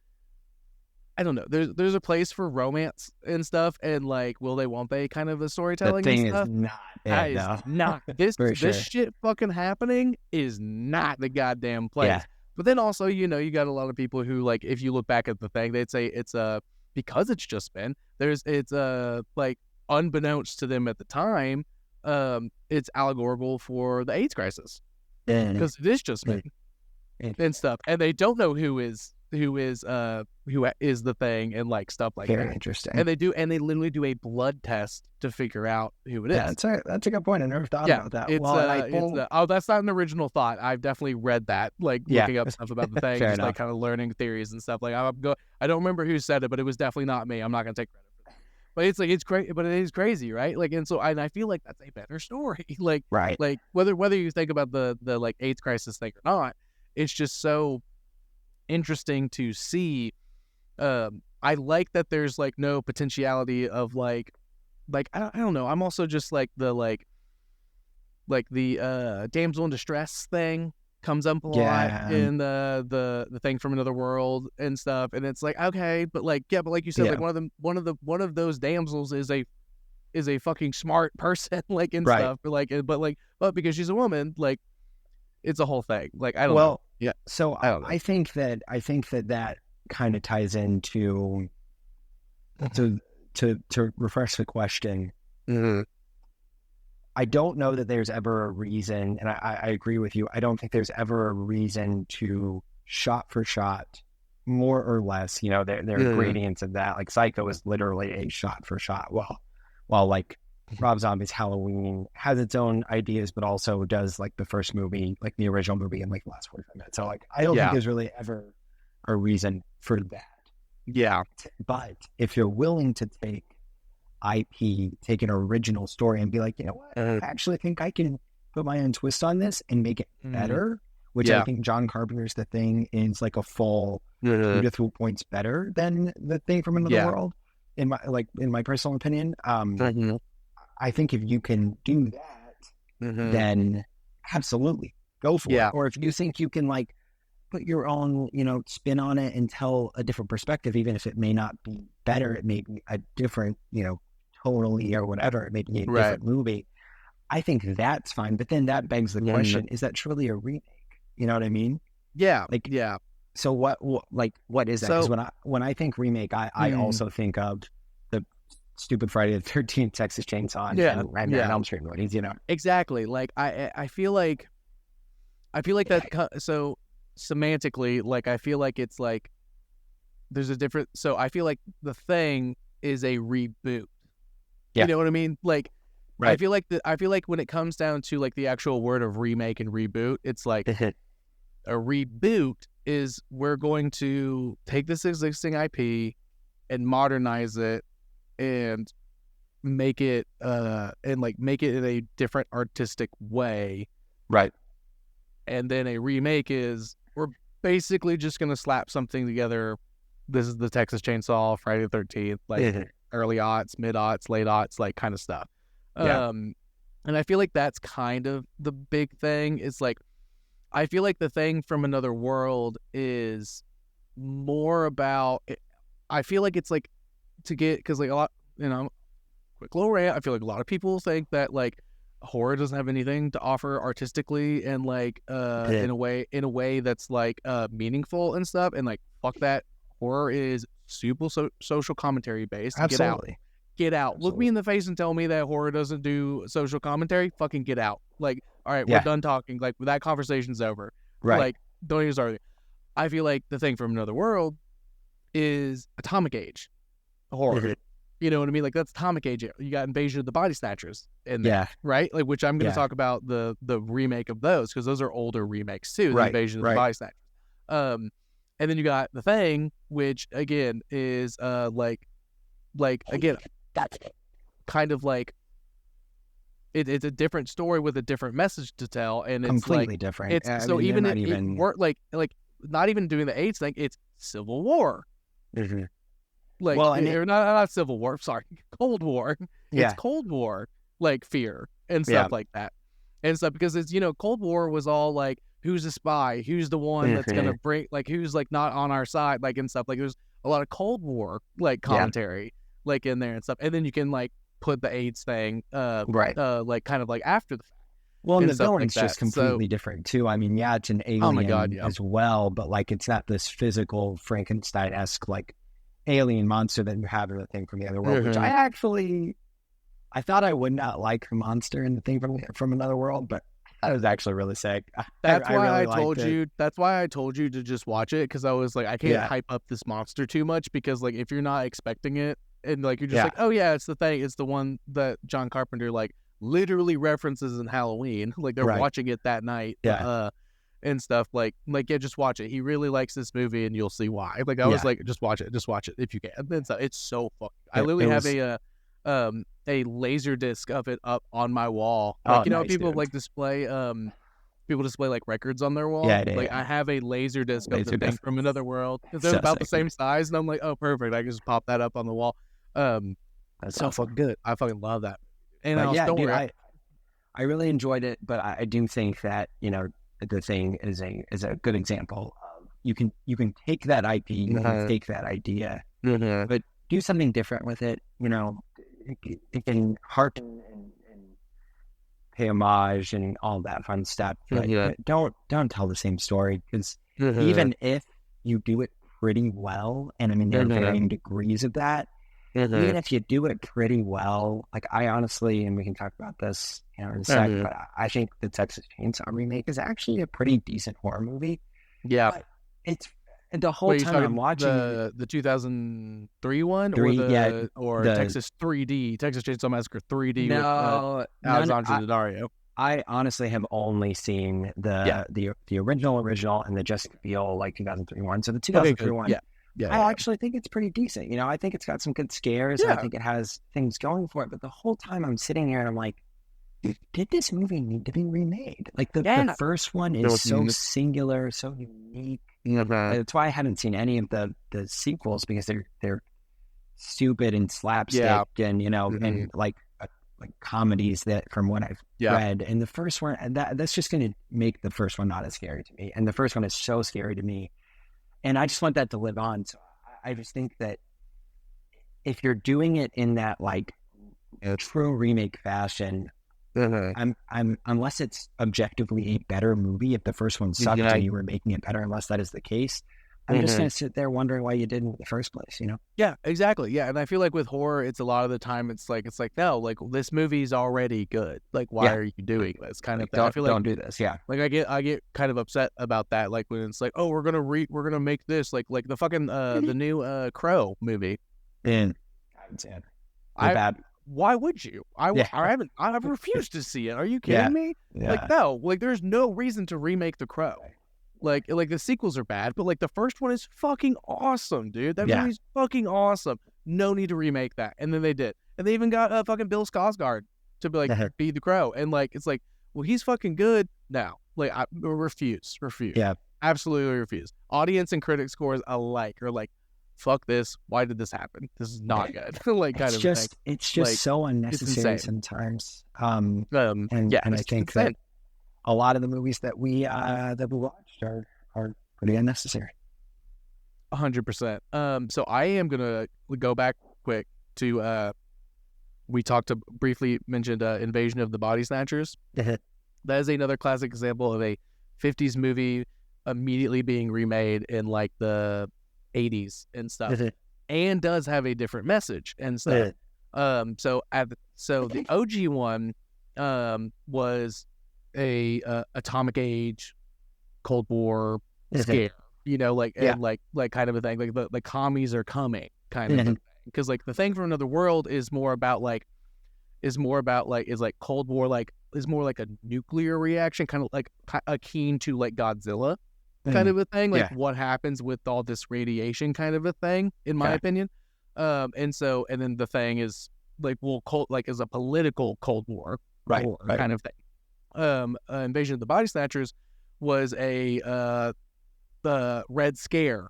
I don't know. There's a place for romance and stuff, and will they, won't they, kind of a storytelling. The Thing and stuff. Is not. Yeah, is not this shit fucking happening is not the goddamn place. Yeah. But then also, you got a lot of people who, if you look back at The Thing, they'd say it's because it's just men. It's unbeknownst to them at the time, it's allegorical for the AIDS crisis because it is just men and stuff, and they don't know who is who is the Thing and like stuff like Very that. interesting. And they literally do a blood test to figure out who it is. Yeah, that's a good point. I never thought about that. It's, Well, and I think that's not an original thought. I've definitely read that, like looking up stuff about the Thing, Fair just enough. like kind of learning theories and stuff. Like I don't remember who said it, but it was definitely not me. I'm not gonna take credit for that. But it's like it's great, but it is crazy, right? Like, and so I feel like that's a better story. Like, right. Like whether you think about the like AIDS crisis thing or not, it's just so interesting to see. I like that there's like no potentiality of like I don't know. I'm also just like the damsel in distress thing comes up a lot in the Thing from Another World and stuff, and it's like, okay, but like like you said, like one of those damsels is a fucking smart person, like, and stuff, but because she's a woman, like, it's a whole thing. Like, I don't know. Yeah. So I think that kind of ties into to refresh the question. Mm-hmm. I don't know that there's ever a reason, and I agree with you. I don't think there's ever a reason to shot for shot, more or less. You know, there are gradients of that. Like Psycho is literally a shot for shot. While like Rob Zombie's Halloween has its own ideas, but also does like the first movie, like the original movie, in like the last 45 minutes. So like, I don't think there's really ever a reason for that. Yeah. But if you're willing to take IP, take an original story and be like, you know what, I actually think I can put my own twist on this and make it better, which I think John Carpenter's The Thing is like a full 2 to 3 points better than The Thing from Another World, in my personal opinion. I think if you can do that, then absolutely go for it. Or if you think you can like put your own, you know, spin on it and tell a different perspective, even if it may not be better, it may be a different, you know, tonally or whatever, it may be a different movie. I think that's fine. But then that begs the question, is that truly a remake? You know what I mean? Yeah. Like, so what is that? Because when I think remake, I also think of the stupid Friday the 13th Texas Chainsaw and Elm Street movies, you know? Exactly. Like, I feel like that, so semantically, like, I feel like it's like there's a different, so I feel like The Thing is a reboot. You know what I mean? Like, I feel like when it comes down to like the actual word of remake and reboot, it's like a reboot is we're going to take this existing IP and modernize it and make it in a different artistic way. Right. And then a remake is we're basically just going to slap something together. This is the Texas Chainsaw, Friday the 13th, like early aughts, mid aughts, late aughts, like kind of stuff. And I feel like that's kind of the big thing. Is like, I feel like The Thing from Another World is more about, I feel like it's like to get, because like a lot, you know, quick little rant, I feel like a lot of people think that like horror doesn't have anything to offer artistically and like in a way that's like meaningful and stuff, and like fuck that. Horror is super social commentary based. Absolutely. Get out. Look me in the face and tell me that horror doesn't do social commentary. Fucking get out. Like, all right, we're done talking. Like, that conversation's over. Right. Like, don't even start. I feel like The Thing from Another World is atomic age horror. You know what I mean? Like, that's atomic age. You got Invasion of the Body Snatchers in there, right? Like, which I'm going to talk about the remake of those, because those are older remakes too. The Invasion of the Body Snatchers. And then you got The Thing, which again is like again, that's kind of like it's a different story with a different message to tell, and it's completely like, different. It's so even it worked like not even doing the AIDS thing. It's Civil War. Like, well, or not Civil War. Sorry, Cold War. It's Cold War, like fear and stuff like that, and stuff, because it's, you know, Cold War was all like, who's a spy, who's the one that's gonna bring, like, who's like not on our side, like, and stuff. Like, there's a lot of Cold War like commentary like in there and stuff, and then you can like put the AIDS thing like kind of like after the fact. Well, and the villain's like just completely different too. I mean, it's an alien as well, but like it's not this physical Frankenstein-esque like alien monster that you have in The Thing from the Other World, which I thought I would not like the monster in The Thing from Another World, but That was actually really sick. That's why really I liked told it. you. That's why I told you to just watch it, because I was like, I can't Yeah. hype up this monster too much, because like if you're not expecting it and like you're just Yeah. like, oh yeah, it's the thing, it's the one that John Carpenter like literally references in Halloween, like they're Right. watching it that night, and stuff like yeah, just watch it. He really likes this movie, and you'll see why. Like I was like, just watch it if you can. And so it's so fucking. I literally have a laser disc of it up on my wall. Like you know, nice, people dude. like display people display like records on their wall. Yeah, like I have a laser disc of Laser the thing disc. from Another World, because they're So about the sick. same size, and I'm like, oh perfect, I can just pop that up on the wall. That's so awesome. fucking good. I fucking love that. And But don't dude, worry, I really enjoyed it, but I do think that, you know, the thing is a good example of you can take that IP, you can take that idea, but do something different with it. You know, it can hearken and pay homage and all that fun stuff, but don't tell the same story, because even if you do it pretty well, and I mean there are varying degrees of that, even if you do it pretty well, like I honestly, and we can talk about this, you know, in a sec, but I think the Texas Chainsaw remake is actually a pretty decent horror movie. Yeah, but it's the whole time I'm watching the 2003 one, or Texas 3D, Texas Chainsaw Massacre 3D with Alexandre Daddario. I honestly have only seen the original and the Jessica Biel like 2003 one. So the 2003 one, I actually think it's pretty decent. You know, I think it's got some good scares. I think it has things going for it. But the whole time I'm sitting here and I'm like, did this movie need to be remade? Like the first one is so singular, so unique. That's why I haven't seen any of the sequels, because they're stupid and slapstick and, you know, and like comedies that from what I've read. And the first one, that's just going to make the first one not as scary to me. And the first one is so scary to me. And I just want that to live on. So I just think that if you're doing it in that like true remake fashion, I'm unless it's objectively a better movie, if the first one sucked and you were making it better, unless that is the case, I'm just going to sit there wondering why you didn't in the first place, you know? Yeah, exactly. Yeah, and I feel like with horror, it's a lot of the time it's like no, like this movie's already good. Like why are you doing this kind of thing? I feel like don't do this. Yeah, like I get kind of upset about that. Like when it's like, oh, we're gonna make this like the fucking the new Crow movie. And I haven't seen it. Bad. Why would you? I've refused to see it. Are you kidding me? Yeah. Like no, like there's no reason to remake The Crow. Like the sequels are bad, but like the first one is fucking awesome, dude. That movie's fucking awesome. No need to remake that. And then they did, and they even got fucking Bill Skarsgård to be like be the Crow, and like it's like, well, he's fucking good now. Like I refuse. Yeah, absolutely refuse. Audience and critic scores alike are like, fuck this. Why did this happen? This is not good. like kind of thing. It's just like, so unnecessary sometimes. And I think that a lot of the movies that we watched are pretty unnecessary. 100%. So I am gonna go back quick to we briefly mentioned Invasion of the Body Snatchers. That is another classic example of a 50s movie immediately being remade in like the 80s and stuff, and does have a different message and stuff. So the OG one was a atomic age, Cold War scare, you know, like and like kind of a thing, like the commies are coming kind of thing. Because like the thing from Another World is more about like Cold War, like is more like a nuclear reaction, kind of like akin to like Godzilla kind of a thing, like what happens with all this radiation kind of a thing, in my opinion. And then the thing is like, well, is a political Cold War kind of thing. Invasion of the Body Snatchers was the Red Scare,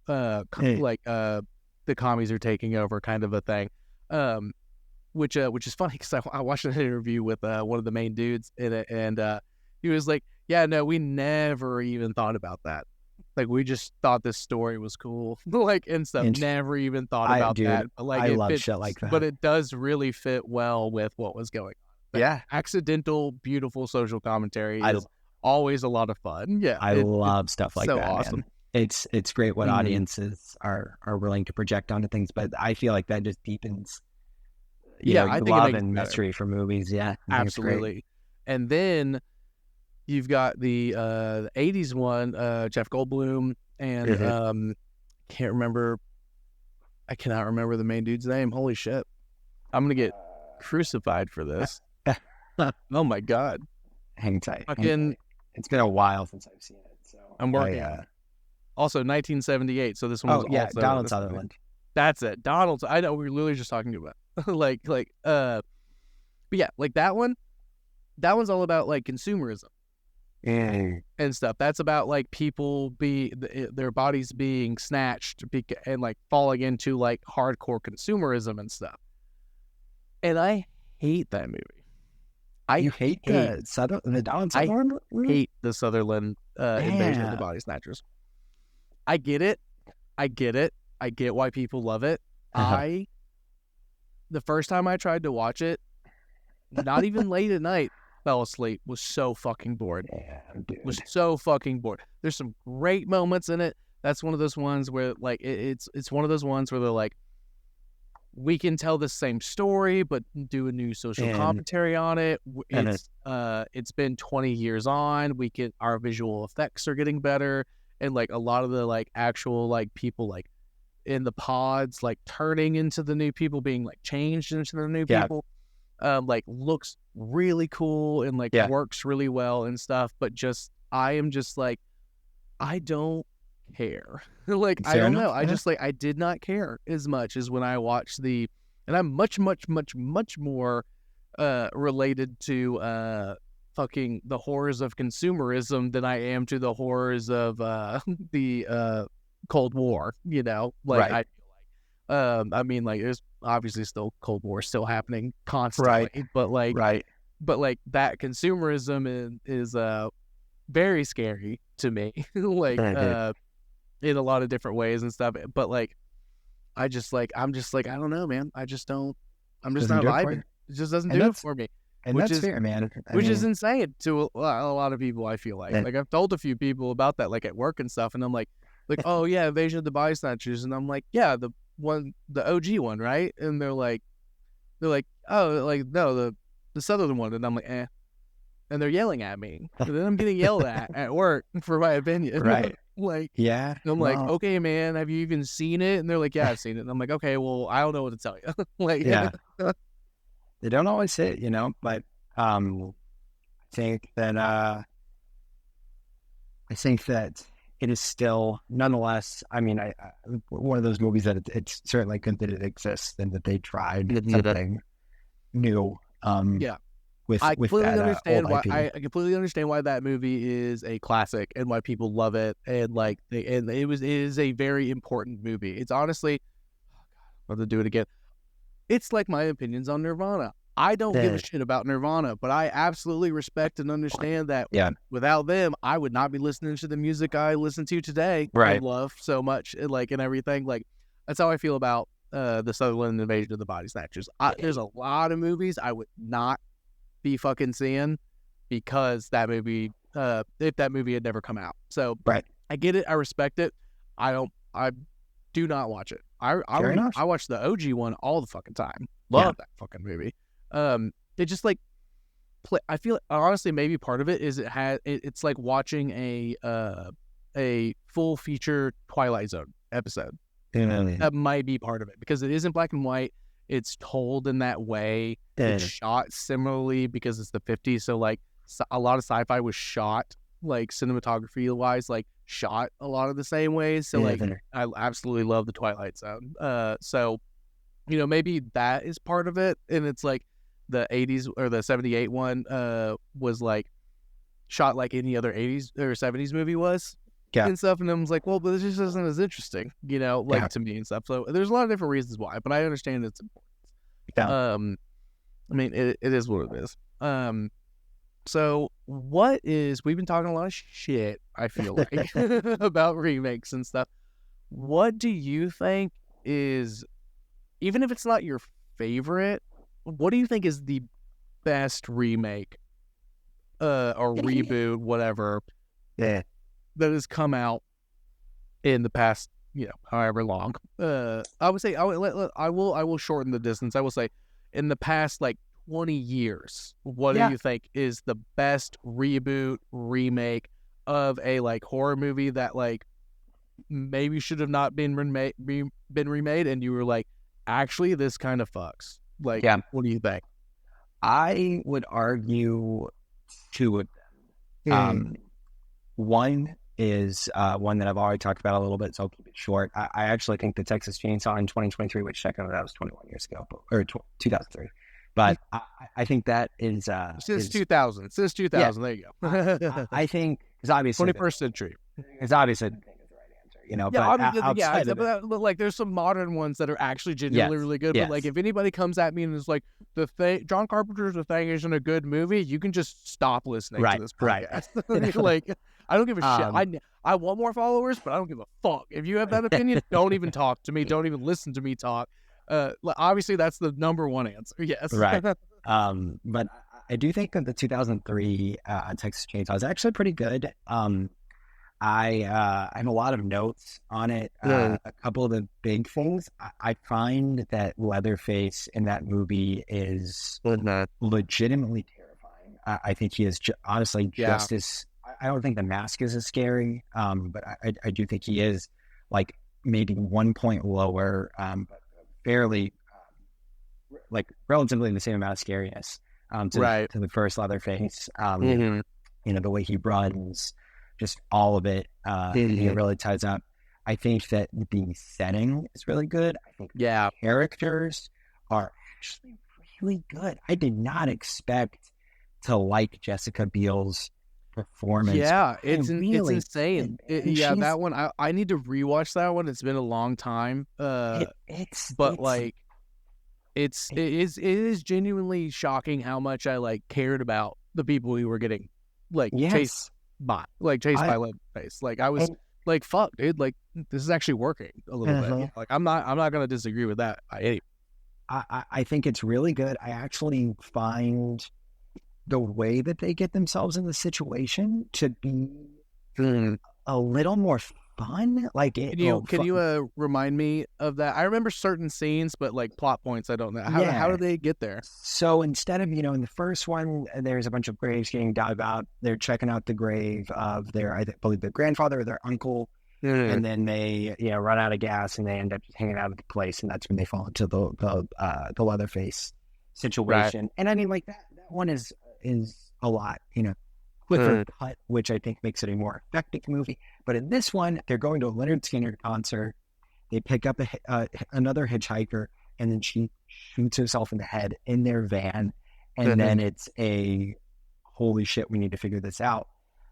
like the commies are taking over kind of a thing, which is funny because I watched an interview with one of the main dudes in it, and he was like, yeah, no, we never even thought about that. Like, we just thought this story was cool, like, and stuff. Never even thought about that. But, like, I love shit like that. But it does really fit well with what was going on. But accidental, beautiful social commentary is always a lot of fun. Yeah, I love stuff like that. Awesome. Man. It's great what audiences are willing to project onto things, but I feel like that just deepens, I think love and mystery for movies. Yeah, absolutely. And then You've got the 80s one, Jeff Goldblum, and I cannot remember the main dude's name. Holy shit. I'm going to get crucified for this. Oh my God. Hang tight. Fucking, it's been a while since I've seen it. So I'm working on it. Also, 1978. So this one was also Donald Sutherland. That's it. Donald. I know, we were literally just talking about but yeah, like that one. That one's all about like consumerism and stuff. That's about like people their bodies being snatched and like falling into like hardcore consumerism and stuff. And I hate that movie. You hate the Donald Sutherland? I hate the Sutherland Invasion of the Body Snatchers. I get it. I get why people love it. The first time I tried to watch it, not even late at night, fell asleep. Was so fucking bored. Yeah, dude. Was so fucking bored. There's some great moments in it. That's one of those ones where like it's one of those ones where they're like, we can tell the same story but do a new social commentary on it. It's been 20 years on. Our visual effects are getting better, and like a lot of the like actual like people like in the pods like turning into the new people, being like changed into the new people, like looks really cool and like works really well and stuff. But I am just like, I don't care. Like, I don't know. I just like, I did not care as much as when I watched and I'm much more related to fucking the horrors of consumerism than I am to the horrors of the Cold War, you know? Like, right. I mean, like, there's obviously still Cold War still happening constantly, but like, but like that consumerism is very scary to me. Like, in a lot of different ways and stuff. But like, I'm just like, I don't know, man. I'm just not vibing. It just doesn't do it for me. And that's fair, man. Which is insane to a lot of people, I feel like. Like, I've told a few people about that, like at work and stuff, and I'm like, oh yeah, Invasion of the Body Snatchers, and I'm like, yeah, the OG one, right? And they're like, oh, like, no, the Southern one, and I'm like, eh. And they're yelling at me. And then I'm getting yelled at work for my opinion. Right. Like, yeah. And I'm like, okay, man, have you even seen it? And they're like, yeah, I've seen it. And I'm like, okay, well, I don't know what to tell you. Like, yeah. They don't always hit, you know, but I think that it is still, nonetheless, I mean, I one of those movies that it's certainly good that it exists and that they tried something new. I completely understand why that movie is a classic and why people love it, and like it is a very important movie. It's honestly, I'll have to do it again. It's like my opinions on Nirvana. I don't give a shit about Nirvana, but I absolutely respect and understand that without them, I would not be listening to the music I listen to today. Right. And love so much, like, and everything. Like, that's how I feel about the Sutherland Invasion of the Body Snatchers. There's a lot of movies I would not be fucking seeing because that movie, if that movie had never come out. So I get it. I respect it. I do not watch it. I watch the OG one all the fucking time. Love that fucking movie. It just like I feel honestly maybe part of it is it's like watching a full feature Twilight Zone episode. That might be part of it because it is in black and white. It's told in that way. It's shot similarly because it's the 50s. So like a lot of sci-fi was shot like cinematography wise, like shot a lot of the same ways. So like I absolutely love the Twilight Zone. So, you know, maybe that is part of it. And it's like the 80s or the 78 one was like shot like any other 80s or 70s movie was. And stuff, and I was like, well, but this just isn't as interesting, you know, like to me and stuff. So there's a lot of different reasons why, but I understand its importance. I mean, it is what it is. So we've been talking a lot of shit, I feel like, about remakes and stuff. What do you think is, even if it's not your favorite, what do you think is the best remake or reboot, whatever, that has come out in the past, you know, however long? I would say I will shorten the distance. I will say in the past like 20 years, what Yeah. do you think is the best reboot, remake of a like horror movie that like maybe should have not been remade, and you were like, actually, this kind of fucks. Like, Yeah. what do you think? I would argue two of them. One is one that I've already talked about a little bit, so I'll keep it short. I actually think the Texas Chainsaw in 2023, which technically that was 21 years ago, or 2003. But I think that is... Since 2000. Since 2000, there you go. I think... Because obviously... 21st century. Because obviously... Yeah, but I mean, but like there's some modern ones that are actually genuinely really good. But like, if anybody comes at me and is like, John Carpenter's The Thing isn't a good movie, you can just stop listening to this podcast. Like, I don't give a shit. I want more followers, but I don't give a fuck. If you have that opinion, don't even talk to me. Don't even listen to me talk. Obviously, that's the number one answer. Yes. Right. But I do think that the 2003 Texas Chainsaw is actually pretty good. I have a lot of notes on it. A couple of the big things. I find that Leatherface in that movie is legitimately terrifying. I think he is honestly just as... I don't think the mask is as scary, but I do think he is like maybe 1 point lower, but fairly like relatively the same amount of scariness to the first Leatherface. You know, the way he runs, just all of it, it really ties up. I think that the setting is really good. I think the characters are actually really good. I did not expect to like Jessica Biel's performance. Yeah, it's insane. That one, I need to rewatch that one. It's been a long time. It is genuinely shocking how much I like cared about the people who were getting like chased by Leatherface. Like I was like, fuck, dude, like this is actually working a little bit. Yeah, like I'm not gonna disagree with that. I think it's really good. I actually find the way that they get themselves in the situation to be a little more fun. Like, can you remind me of that? I remember certain scenes, but like plot points, I don't know. How do they get there? So instead of, in the first one, there's a bunch of graves getting dug out. They're checking out the grave of I believe their grandfather or their uncle. And then they, run out of gas and they end up just hanging out at the place. And that's when they fall into the Leatherface situation. Right. And I mean, like that one is a lot, quicker cut, which I think makes it a more effective movie. But in this one, they're going to a Leonard Skinner concert. They pick up another hitchhiker, and then she shoots herself in the head in their van. And then it's holy shit, we need to figure this out.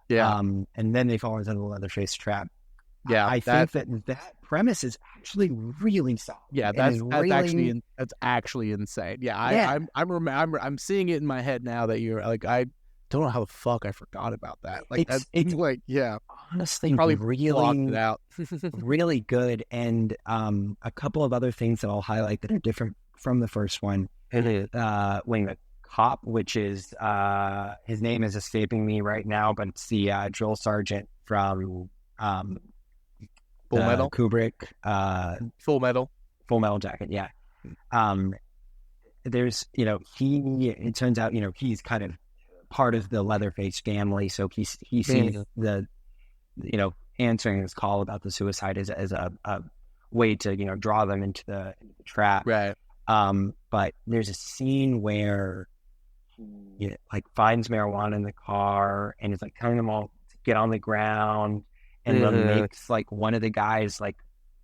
Yeah. And then they fall into the Leatherface trap. Yeah. I think that premise is actually really solid. Yeah, that's actually insane. Yeah, I'm seeing it in my head now that you're like, I don't know how the fuck I forgot about that. Like it's like, yeah, honestly, probably really blocked it out. Really good. And a couple of other things that I'll highlight that are different from the first one. When the cop, which is his name is escaping me right now, but it's the drill sergeant from Full Metal Kubrick. Full Metal Jacket. Yeah. There's it turns out he's kind of part of the Leatherface family, so he sees the answering his call about the suicide as a way to draw them into the trap. Right. But there's a scene where he finds marijuana in the car and is telling them all to get on the ground, and then makes one of the guys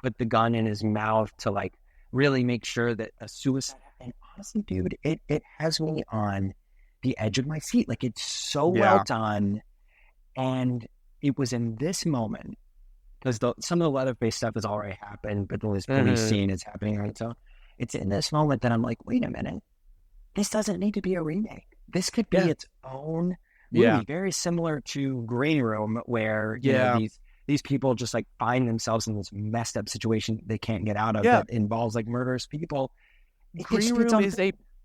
put the gun in his mouth to really make sure that a suicide. And honestly, dude, it has me on the edge of my seat. It's so well done. And it was in this moment, because some of the Leatherface stuff has already happened, but this police scene is happening right. So it's in this moment that I'm like, wait a minute, this doesn't need to be a remake. This could be its own movie, very similar to Green Room, where these people just find themselves in this messed up situation they can't get out of that involves murderous people. Green Room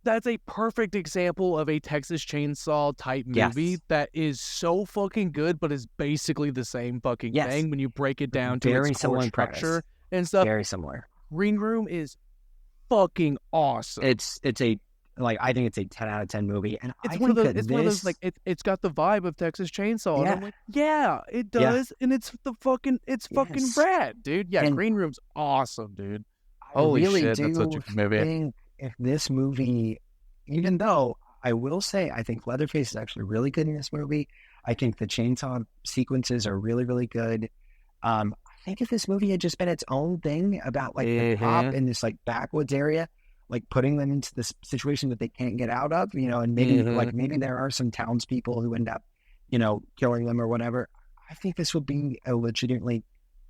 that's a perfect example of a Texas Chainsaw type movie that is so fucking good, but is basically the same fucking thing when you break it down to its core structure and stuff. Very similar. Green Room is fucking awesome. It's a like I think it's a 10 out of 10 movie, and It's I one of think those. that It's one of those like it's got the vibe of Texas Chainsaw, and I'm yeah, like, yeah, it yeah, does, and it's fucking yes, rad, dude. Yeah, and Green Room's awesome, dude. I Holy really shit, that's such a do good movie. think if this movie, even though I will say I think Leatherface is actually really good in this movie, I think the chainsaw sequences are really, really good. I think if this movie had just been its own thing about like the cop in this like backwoods area, like putting them into this situation that they can't get out of, and maybe there are some townspeople who end up, killing them or whatever. I think this would be a legitimately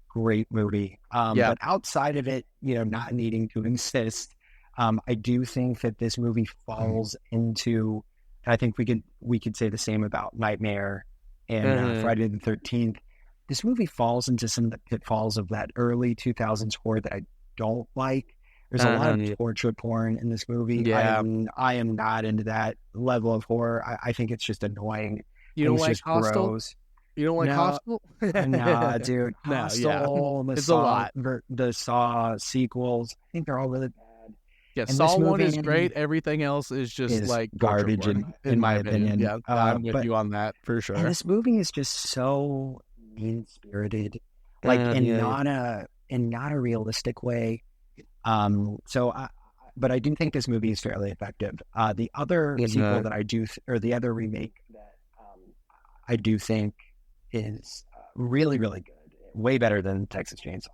great movie. Yeah. But outside of it, not needing to exist, I do think that this movie falls into. I think we could say the same about Nightmare and Friday the 13th. This movie falls into some of the pitfalls of that early 2000s horror that I don't like. There's a lot of torture porn in this movie. Yeah. I am not into that level of horror. I think it's just annoying. You don't like just Hostel? gross. You don't like Hostel? Nah, dude. No, Hostel, yeah. It's a lot. The Saw sequels, I think they're all really bad. Yeah, And Saw this 1 is movie great. Everything else is just like garbage torture porn, in my opinion. Yeah, I'm with you on that for sure. And this movie is just so mean-spirited, like in not a realistic way. But I do think this movie is fairly effective. The other sequel that I do, or the other remake that I do think is really, really good, way better than Texas Chainsaw.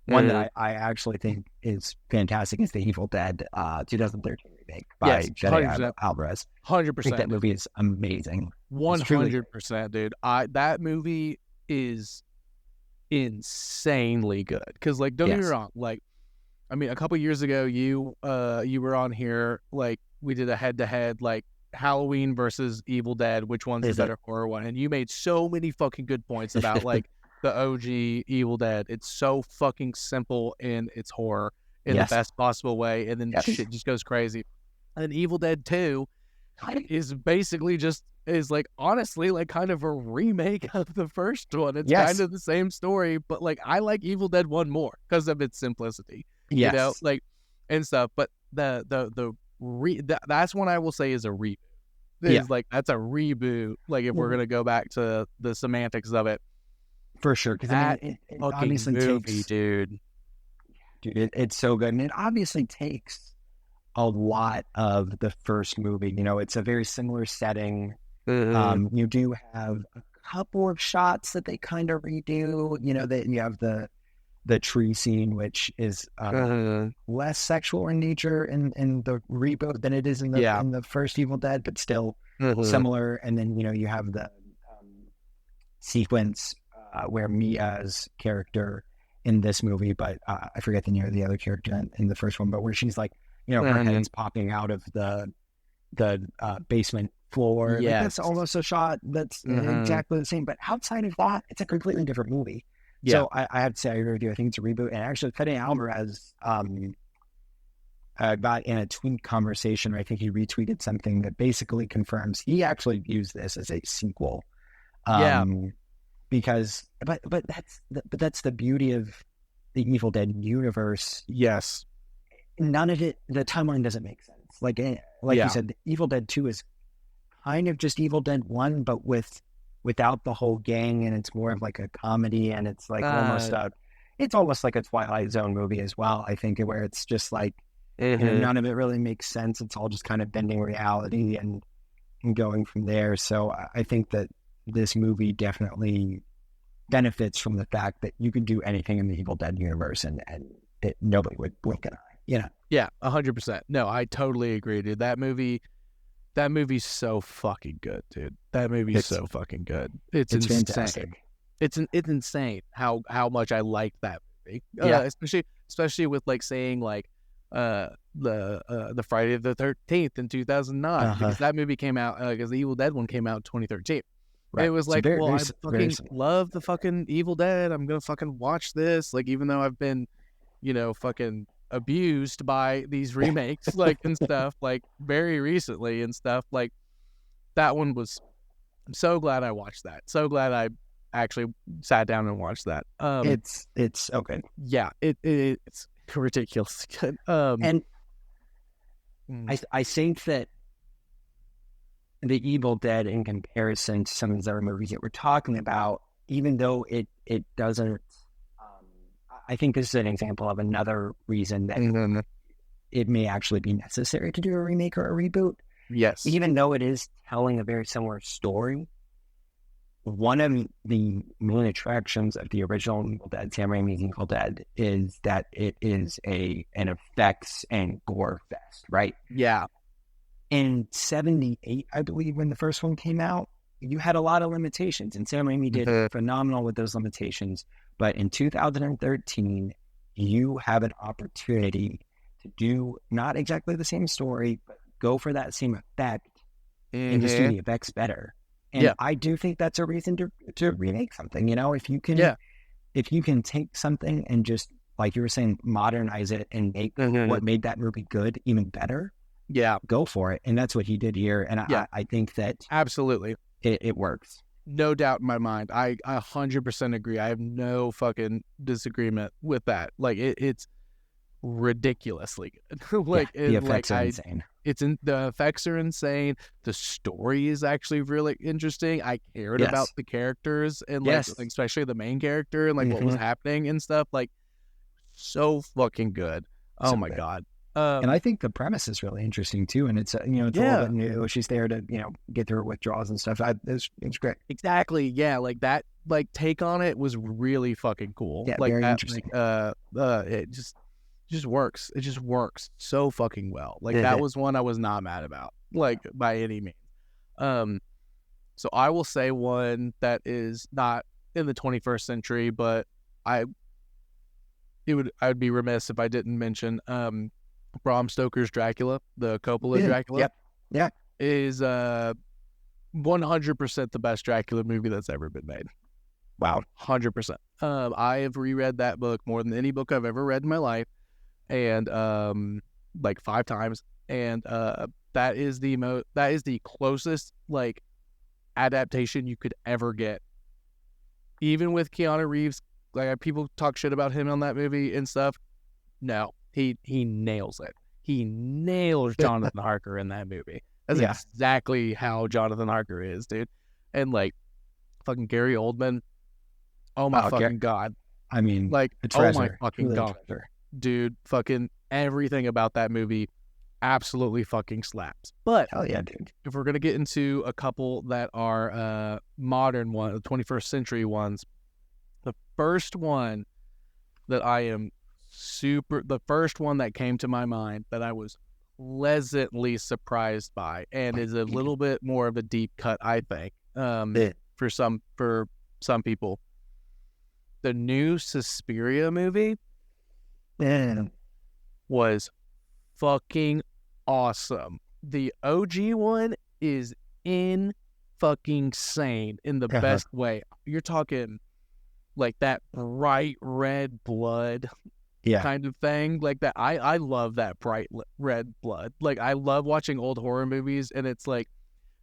One that I actually think is fantastic is the Evil Dead 2013 remake by Fede Alvarez. 100%. I think that movie is amazing. 100%, dude. That movie is insanely good. Because, like, don't get me wrong. Like, I mean, a couple years ago, you were on here. Like, we did a head-to-head, like, Halloween versus Evil Dead. Which one's the better horror one? And you made so many fucking good points about, like, the OG Evil Dead. It's so fucking simple in its horror in the best possible way, and then shit just goes crazy. And Evil Dead 2 is basically like honestly like kind of a remake of the first one. It's kind of the same story, but like I like Evil Dead 1 more because of its simplicity. Like and stuff. But that's one I will say is a reboot. Like that's a reboot. Like if we're gonna go back to the semantics of it. For sure, because it obviously takes, dude, it's so good, and it obviously takes a lot of the first movie. It's a very similar setting. You do have a couple of shots that they kind of redo. That you have the tree scene, which is less sexual in nature in the reboot than it is in the first Evil Dead, but still similar. And then you have the sequence. Where Mia's character in this movie, but I forget the name of the other character in the first one, but where she's like, her head's popping out of the basement floor. Yeah, that's almost a shot that's exactly the same. But outside of that, it's a completely different movie. Yeah. So I have to say I agree with you. I think it's a reboot. And actually, Fede Alvarez got in a tweet conversation. I think he retweeted something that basically confirms he actually views this as a sequel. Because, but that's the beauty of the Evil Dead universe. Yes, none of it. The timeline doesn't make sense. Like you said, Evil Dead 2 is kind of just Evil Dead 1, but without the whole gang, and it's more of like a comedy, and it's like it's almost like a Twilight Zone movie as well. I think where it's just like none of it really makes sense. It's all just kind of bending reality and going from there. So I think that this movie definitely benefits from the fact that you can do anything in the Evil Dead universe and nobody would blink an eye, Yeah, 100%. No, I totally agree, dude. That movie's so fucking good, dude. That movie's so fucking good. It's insane. Fantastic. It's insane how much I like that movie. Especially with like saying like the Friday the 13th in 2009 because that movie came out because the Evil Dead one came out in 2013. Right. It was like, I fucking love the fucking Evil Dead. I'm gonna fucking watch this. Like, even though I've been, fucking abused by these remakes, like and stuff, like very recently and stuff. Like, that one was. I'm so glad I watched that. So glad I actually sat down and watched that. It's okay. Yeah, it's ridiculous good. I think that the Evil Dead, in comparison to some of these other movies that we're talking about, even though it doesn't, I think this is an example of another reason that it may actually be necessary to do a remake or a reboot. Yes. Even though it is telling a very similar story, one of the main attractions of the original Evil Dead, Sam Raimi's Evil Dead, is that it is an effects and gore fest, right? Yeah. In 78, I believe, when the first one came out, you had a lot of limitations, and Sam Raimi did phenomenal with those limitations. But in 2013, you have an opportunity to do not exactly the same story, but go for that same effect and just do the effects better. And I do think that's a reason to remake something. You know, if you can take something and just, like you were saying, modernize it and make what made that movie good even better, go for it. And that's what he did here. And I think that absolutely it works. No doubt in my mind. I 100% agree. I have no fucking disagreement with that. Like it's ridiculously good. Like the effects are insane. The effects are insane. The story is actually really interesting. I cared about the characters and like especially the main character and like what was happening and stuff. Like so fucking good. Oh my god. And I think the premise is really interesting too. And it's it's a little bit new. She's there to get through her withdrawals and stuff. It's great. Exactly. Yeah. Like that. Like take on it was really fucking cool. Yeah. Like very that, interesting. It just works. It just works so fucking well. Like that was one I was not mad about, like by any means. So I will say one that is not in the 21st century, but I would be remiss if I didn't mention Bram Stoker's Dracula, the Coppola Dracula. Is 100% the best Dracula movie that's ever been made. Wow. 100%. I have reread that book more than any book I've ever read in my life, and like 5 times, and that is the closest like adaptation you could ever get. Even with Keanu Reeves, like people talk shit about him on that movie and stuff. No, he nails it. He nails Jonathan Harker in that movie. That's exactly how Jonathan Harker is, dude. And like fucking Gary Oldman. Oh my fucking god. I mean, like oh my fucking really god, dude. Fucking everything about that movie absolutely fucking slaps. But hell yeah, dude. If we're gonna get into a couple that are modern ones, 21st century ones, the first one that the first one that came to my mind that I was pleasantly surprised by, and is a little bit more of a deep cut, I think, for some people. The new Suspiria movie was fucking awesome. The OG one is fucking sane in the best way. You're talking like that bright red blood kind of thing, like that. I love that bright red blood. Like I love watching old horror movies, and it's like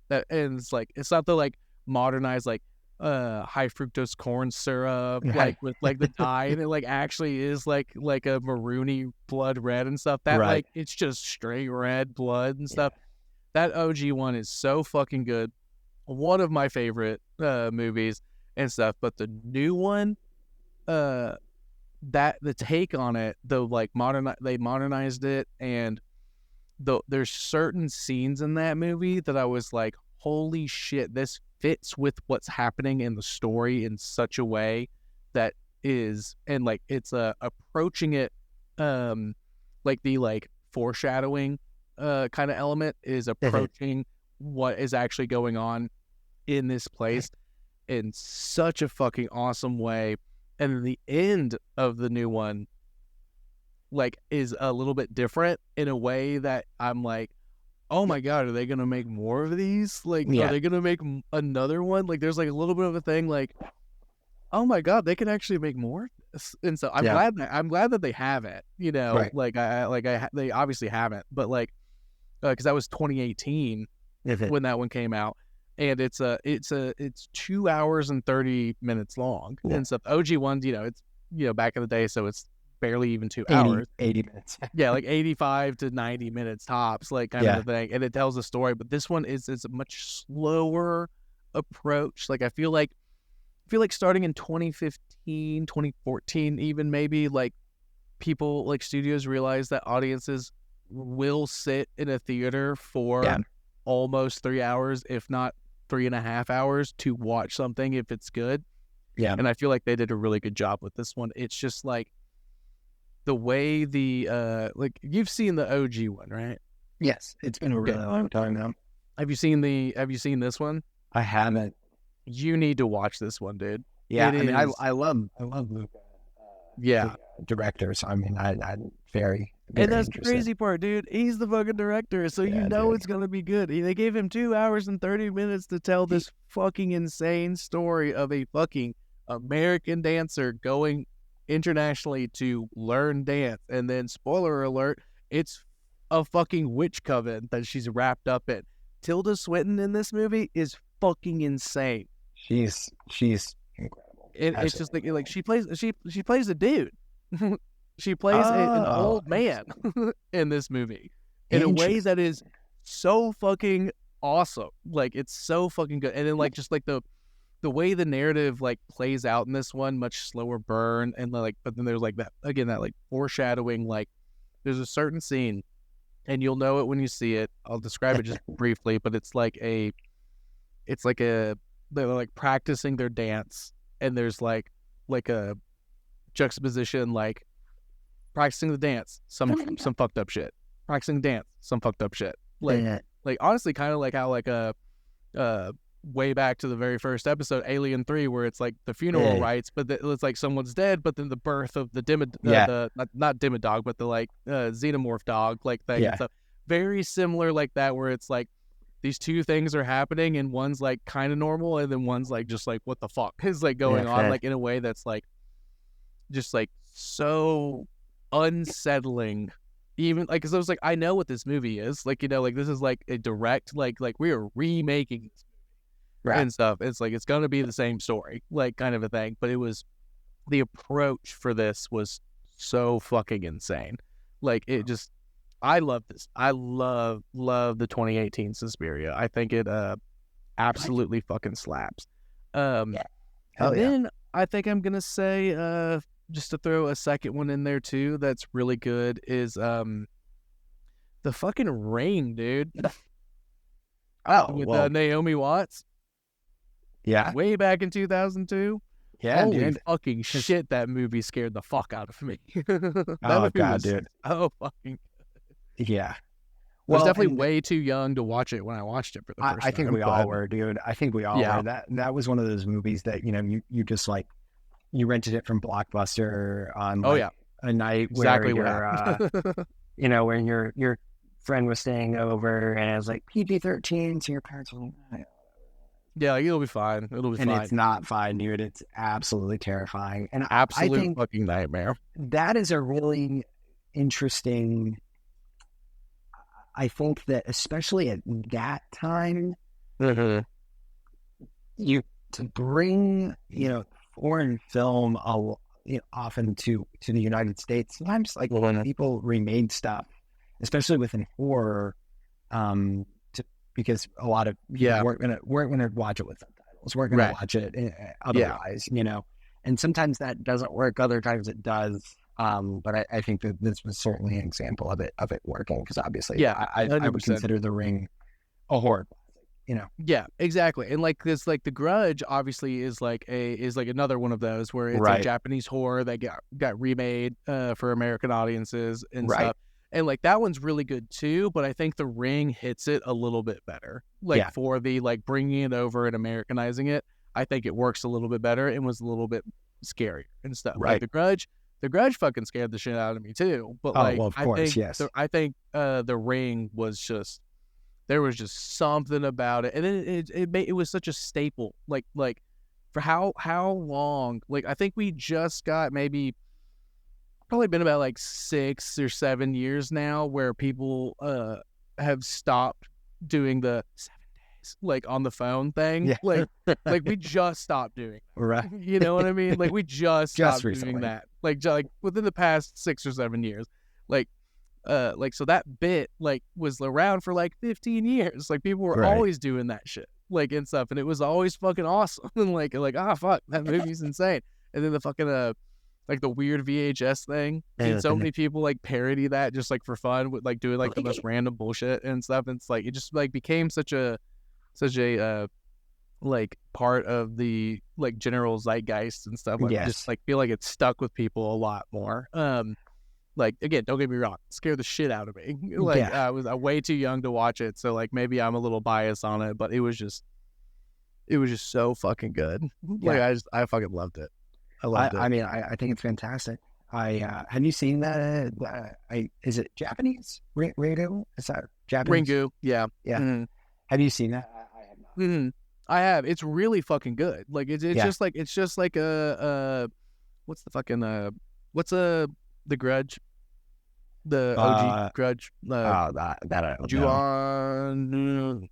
that, and it's like it's not the like modernized like high fructose corn syrup like with like the dye, and it like actually is like a maroony blood red and stuff. That like it's just straight red blood and stuff. That OG one is so fucking good. One of my favorite movies and stuff. But the new one, that the take on it, though, like they modernized it, and there's certain scenes in that movie that I was like, holy shit, this fits with what's happening in the story in such a way that is, and like it's approaching it like the like foreshadowing kind of element is approaching what is actually going on in this place in such a fucking awesome way. And then the end of the new one like is a little bit different in a way that I'm like, oh my god, are they gonna make more of these? Like, are they gonna make another one? Like, there's like a little bit of a thing, like, oh my god, they can actually make more. And so I'm glad that they haven't. You know, they obviously haven't, but like, because that was 2018 when that one came out, and it's 2 hours and 30 minutes long. And so the OG ones, it's back in the day, so it's barely even 2 80, hours. 80 minutes. Yeah, like 85 to 90 minutes tops, like kind of a thing. And it tells a story, but this one is a much slower approach. Like I feel like starting in 2015, 2014, even maybe, like people, like studios realize that audiences will sit in a theater for almost 3 hours, if not 3.5 hours, to watch something if it's good. Yeah. And I feel like they did a really good job with this one. It's just like the way the like, you've seen the OG one, right? Yes, it's been a really long time now. Have you seen this one? I haven't. You need to watch this one, dude. Yeah, I mean, I love Luca. Yeah, the director. So I mean, I'm very and that's the interested. crazy part, dude. He's the fucking director, so you know it's gonna be good. They gave him 2 hours and 30 minutes to tell this fucking insane story of a fucking American dancer going internationally to learn dance, and then spoiler alert, it's a fucking witch coven that she's wrapped up in. Tilda Swinton in this movie is fucking insane. She's incredible. It's just like she plays a dude. She plays an old man in this movie in a way that is so fucking awesome. Like it's so fucking good. And then like just like the way the narrative like plays out in this one, much slower burn, and like, but then there's like that again, that like foreshadowing. Like there's a certain scene, and you'll know it when you see it. I'll describe it just briefly, but they're like practicing their dance, and there's like a juxtaposition, like practicing the dance, some fucked up shit. Practicing dance, some fucked up shit. Like honestly, kind of like how like way back to the very first episode, Alien 3, where it's like the funeral rites, but it's like someone's dead, but then the birth of the not Dimmadog, but the like xenomorph dog like thing. Yeah. So very similar like that, where it's like these two things are happening, and one's like kind of normal, and then one's like just like what the fuck is like going on, like in a way that's like just like so unsettling. Even like, because I was like, I know what this movie is, like, you know, like this is like a direct like we are remaking this movie and stuff. It's like it's gonna be the same story, like kind of a thing, but it was, the approach for this was so fucking insane. Like it just, I love this. I love the 2018 Suspiria. I think it absolutely fucking slaps. Then I think I'm gonna say just to throw a second one in there too that's really good is the fucking Ring, dude. With Naomi Watts. Yeah. Way back in 2002. Yeah, holy dude. Fucking shit, that movie scared the fuck out of me. Oh god, dude. Oh fucking. Yeah. I was definitely way too young to watch it when I watched it for the first time. I think we all were, dude. I think we all were. That was one of those movies that, you know, you just like, you rented it from Blockbuster on a night where you know, when your friend was staying over, and it was like PG-13, so your parents were like, yeah, it'll be fine. And it's not fine, dude. It's absolutely terrifying. And absolute I think fucking nightmare. That is a really interesting, I think that especially at that time, to bring, you know, foreign film often to the United States, sometimes like people remade stuff, especially within horror, because a lot of people weren't gonna watch it with subtitles, weren't gonna watch it otherwise, you know. And sometimes that doesn't work, other times it does. But I think that this was certainly an example of it working, because obviously, I would consider The Ring a horror classic, you know. Yeah, exactly. And like this, like The Grudge, obviously is like another one of those where it's a Japanese horror that got remade for American audiences and stuff. And like that one's really good too, but I think The Ring hits it a little bit better. Like for the like bringing it over and Americanizing it, I think it works a little bit better and was a little bit scarier and stuff. Like The Grudge fucking scared the shit out of me too. But like, of course, I think The Ring was just, there was just something about it, and then it was such a staple. Like for how long? Like I think we just got probably been about like 6 or 7 years now where people have stopped doing the 7 days like on the phone thing. Like we just stopped doing that. Right. You know what I mean? Like we just stopped recently. doing that. like within the past 6 or 7 years. Like so that bit like was around for like 15 years. Like people were always doing that shit, like and stuff, and it was always fucking awesome. And like fuck, that movie's insane. And then the fucking like the weird VHS thing. Seen so many people like parody that just like for fun with like doing like the most random bullshit and stuff. And it's like it just like became such a like part of the like general zeitgeist and stuff. Like just like feel like it's stuck with people a lot more. Like again, don't get me wrong, it scared the shit out of me. Like I was way too young to watch it, so like maybe I'm a little biased on it, but it was just so fucking good. Like I fucking loved it. I loved it. I mean, I think it's fantastic. Have you seen that? Is it Japanese? Ringu? Is that Japanese? Ringu, yeah. Mm-hmm. Have you seen that? I have not. Mm-hmm. I have. It's really fucking good. Like it's just like a what's the fucking the Grudge, the OG Grudge. That I don't Ju-on.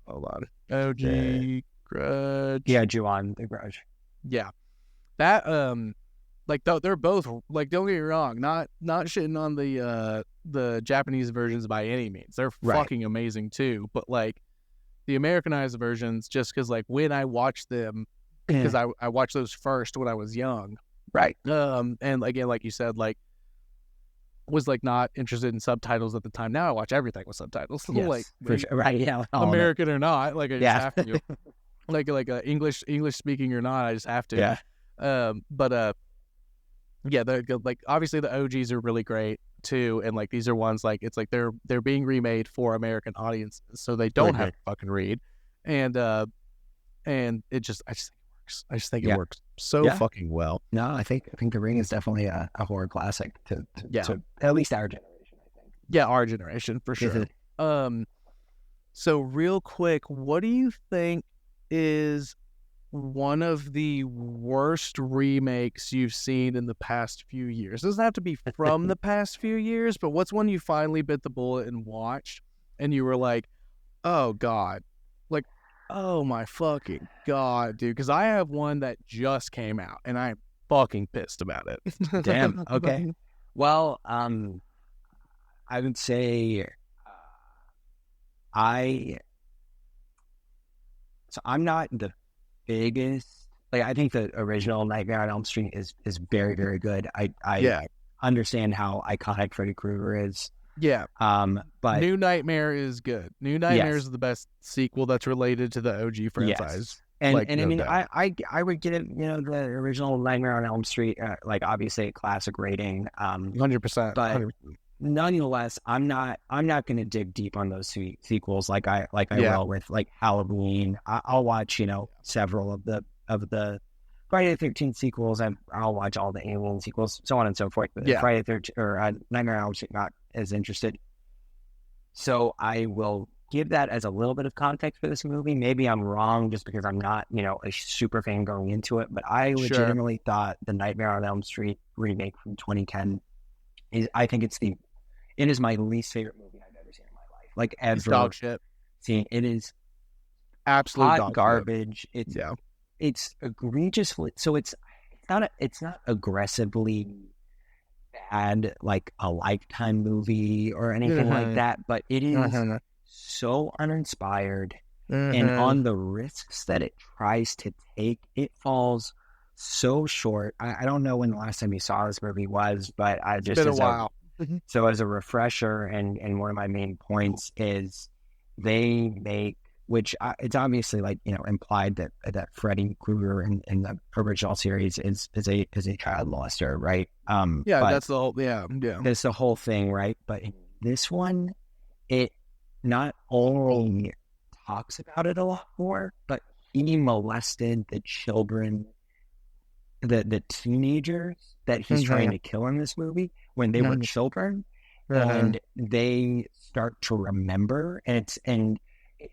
Hold on. OG Grudge. Yeah, Ju-on the Grudge. Yeah. That like they're both like, don't get me wrong, not shitting on the Japanese versions by any means. They're fucking amazing too, but like the Americanized versions, just because like when I watched them, because I watched those first when I was young, right? And again, like you said, like was like not interested in subtitles at the time. Now I watch everything with subtitles. Yes, like for sure. Right? Yeah, American or not, like I just have to. like English speaking or not, I just have to. Yeah. Yeah, like obviously the OGs are really great too, and like these are ones like it's like they're being remade for American audiences, so they don't have to fucking read, and it just I just think it works so fucking well. No, I think The Ring is definitely a horror classic to at least our generation. I think. Yeah, our generation for sure. So real quick, what do you think is one of the worst remakes you've seen in the past few years? It doesn't have to be from the past few years, but what's one you finally bit the bullet and watched and you were like, oh God, like, oh my fucking God, dude. Because I have one that just came out and I'm fucking pissed about it. Damn. Okay. Well, I would say I'm not the biggest, like, I think the original Nightmare on Elm Street is very, very good. I understand how iconic Freddy Krueger is. Yeah. But New Nightmare is good. New Nightmare is the best sequel that's related to the OG franchise. Yes. And like, and I mean, I would give it, the original Nightmare on Elm Street, like obviously a classic rating. 100%. But 100%. Nonetheless, I'm not going to dig deep on those sequels like I will with like Halloween. I'll watch several of the Friday the 13th sequels, and I'll watch all the Alien sequels, so on and so forth. But Friday the 13th or Nightmare on Elm Street, not as interested. So I will give that as a little bit of context for this movie. Maybe I'm wrong just because I'm not a super fan going into it, but I legitimately thought the Nightmare on Elm Street remake from 2010 I think it is my least favorite movie I've ever seen in my life. Like ever. It's dog shit. See, it is absolute hot garbage. Shit. It's egregiously, so it's not aggressively bad like a Lifetime movie or anything like that, but it is so uninspired, and on the risks that it tries to take, it falls so short. I don't know when the last time you saw this movie was, but I just, it's been a while. So as a refresher, and one of my main points is they make, which it's obviously like implied that Freddy Krueger in the original series is a child molester, right? That's the whole that's the whole thing, right? But in this one, it not only talks about it a lot more, but he molested the children, the teenagers that he's trying to kill in this movie when they were children, and they start to remember, and it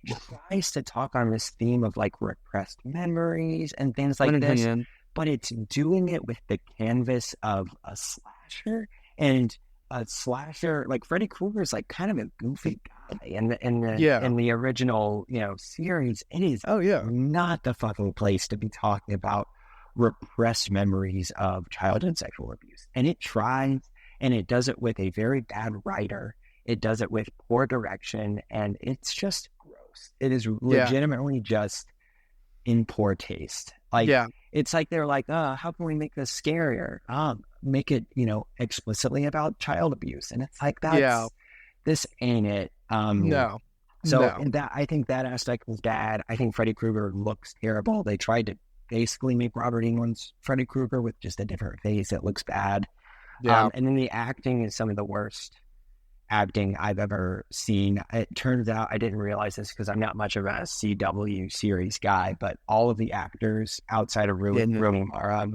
tries to talk on this theme of like repressed memories and things like this, but it's doing it with the canvas of a slasher, and a slasher like Freddy Krueger is like kind of a goofy guy in the original series. It is not the fucking place to be talking about repressed memories of childhood sexual abuse. And it tries, and it does it with a very bad writer. It does it with poor direction, and it's just gross. It is legitimately just in poor taste. Like, it's like they're like, how can we make this scarier? Make it, explicitly about child abuse. And it's like, this ain't it. No. I think that aspect was bad. I think Freddy Krueger looks terrible. They tried to basically make Robert Englund's Freddy Krueger with just a different face. It looks bad. And then the acting is some of the worst acting I've ever seen. It turns out, I didn't realize this because I'm not much of a CW series guy, but all of the actors outside of Rooney Mara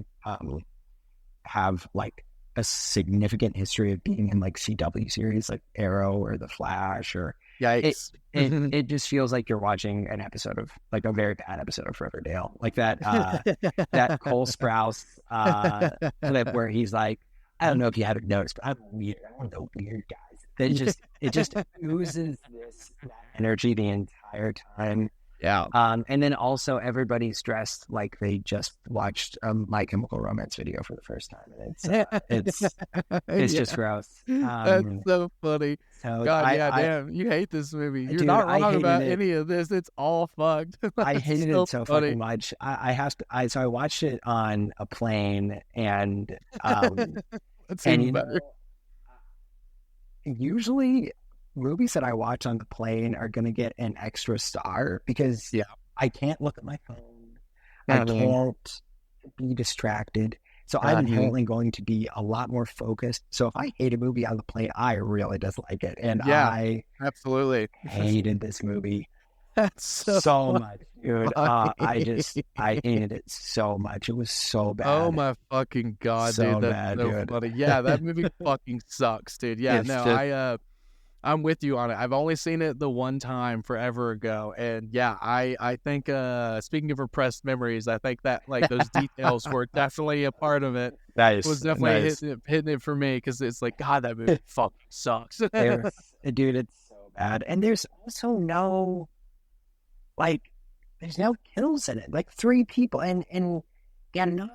have like a significant history of being in like CW series like Arrow or The Flash or Yikes. It just feels like you're watching an episode of like a very bad episode of Riverdale, like that that Cole Sprouse clip where he's like, I don't know if you haven't noticed, but I'm weird. I'm one of the weird guys. It just oozes that energy the entire time. Yeah. And then also everybody's dressed like they just watched a My Chemical Romance video for the first time. And it's just gross. That's so funny. So God, damn, you hate this movie. You're not wrong about any of this. It's all fucked. I hated it so fucking much. So I watched it on a plane, and That's even better. Usually movies that I watch on the plane are going to get an extra star because I can't look at my phone. I can't be distracted. So I'm inherently going to be a lot more focused. So if I hate a movie on the plane, I really dislike it. And I absolutely hated this movie. That's so much, dude. I hated it so much. It was so bad. Oh my fucking God, dude. That's so funny. Yeah, that movie fucking sucks, dude. Yeah, I'm with you on it. I've only seen it the one time forever ago. And yeah, I think, speaking of repressed memories, I think that like those details were definitely a part of it. Nice. It was definitely hitting it for me because it's like, God, that movie fucking sucks. Dude, it's so bad. And there's also no, like, there's no kills in it. Like 3 people. And they're not,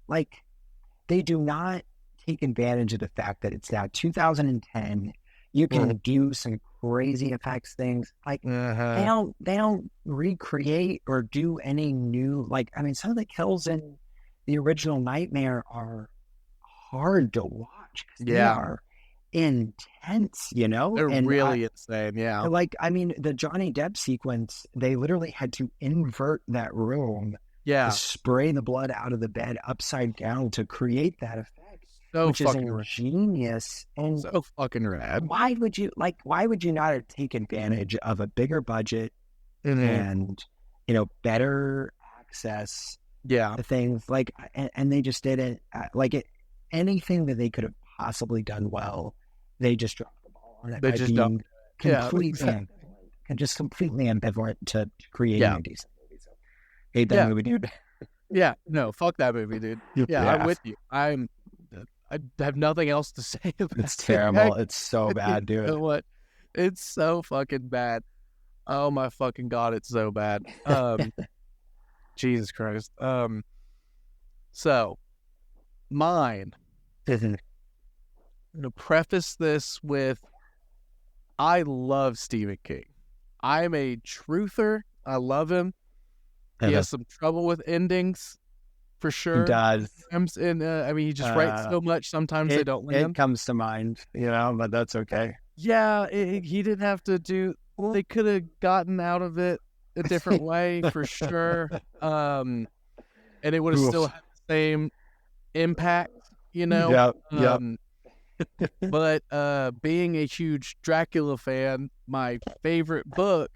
like, they do not take advantage of the fact that it's now 2010. You can do some crazy effects things. Like they don't recreate or do any new, like, I mean, some of the kills in the original Nightmare are hard to watch. They are intense, They're really insane. Yeah. Like, I mean, the Johnny Depp sequence, they literally had to invert that room. To spray the blood out of the bed upside down to create that effect. Which is ingenious and so fucking rad. Why would you not take advantage of a bigger budget and better access to things like and they just didn't anything that they could have possibly done well, they just dropped the ball on it. They just don't completely ambivalent to creating a decent movie. So hate that movie, dude. Yeah, no, fuck that movie, dude. I'm with you. I have nothing else to say about it. It's terrible. It's so bad, dude. You know what? It's so fucking bad. Oh my fucking God, it's so bad. Jesus Christ. So mine. I'm gonna preface this with I love Stephen King. I'm a truther. I love him. He has some trouble with endings. For sure. He does. And I mean, he just writes so much. Sometimes they don't land. It comes to mind, but that's okay. Yeah, he didn't have to do. They could have gotten out of it a different way for sure. And it would have still had the same impact, Yeah. But being a huge Dracula fan, my favorite book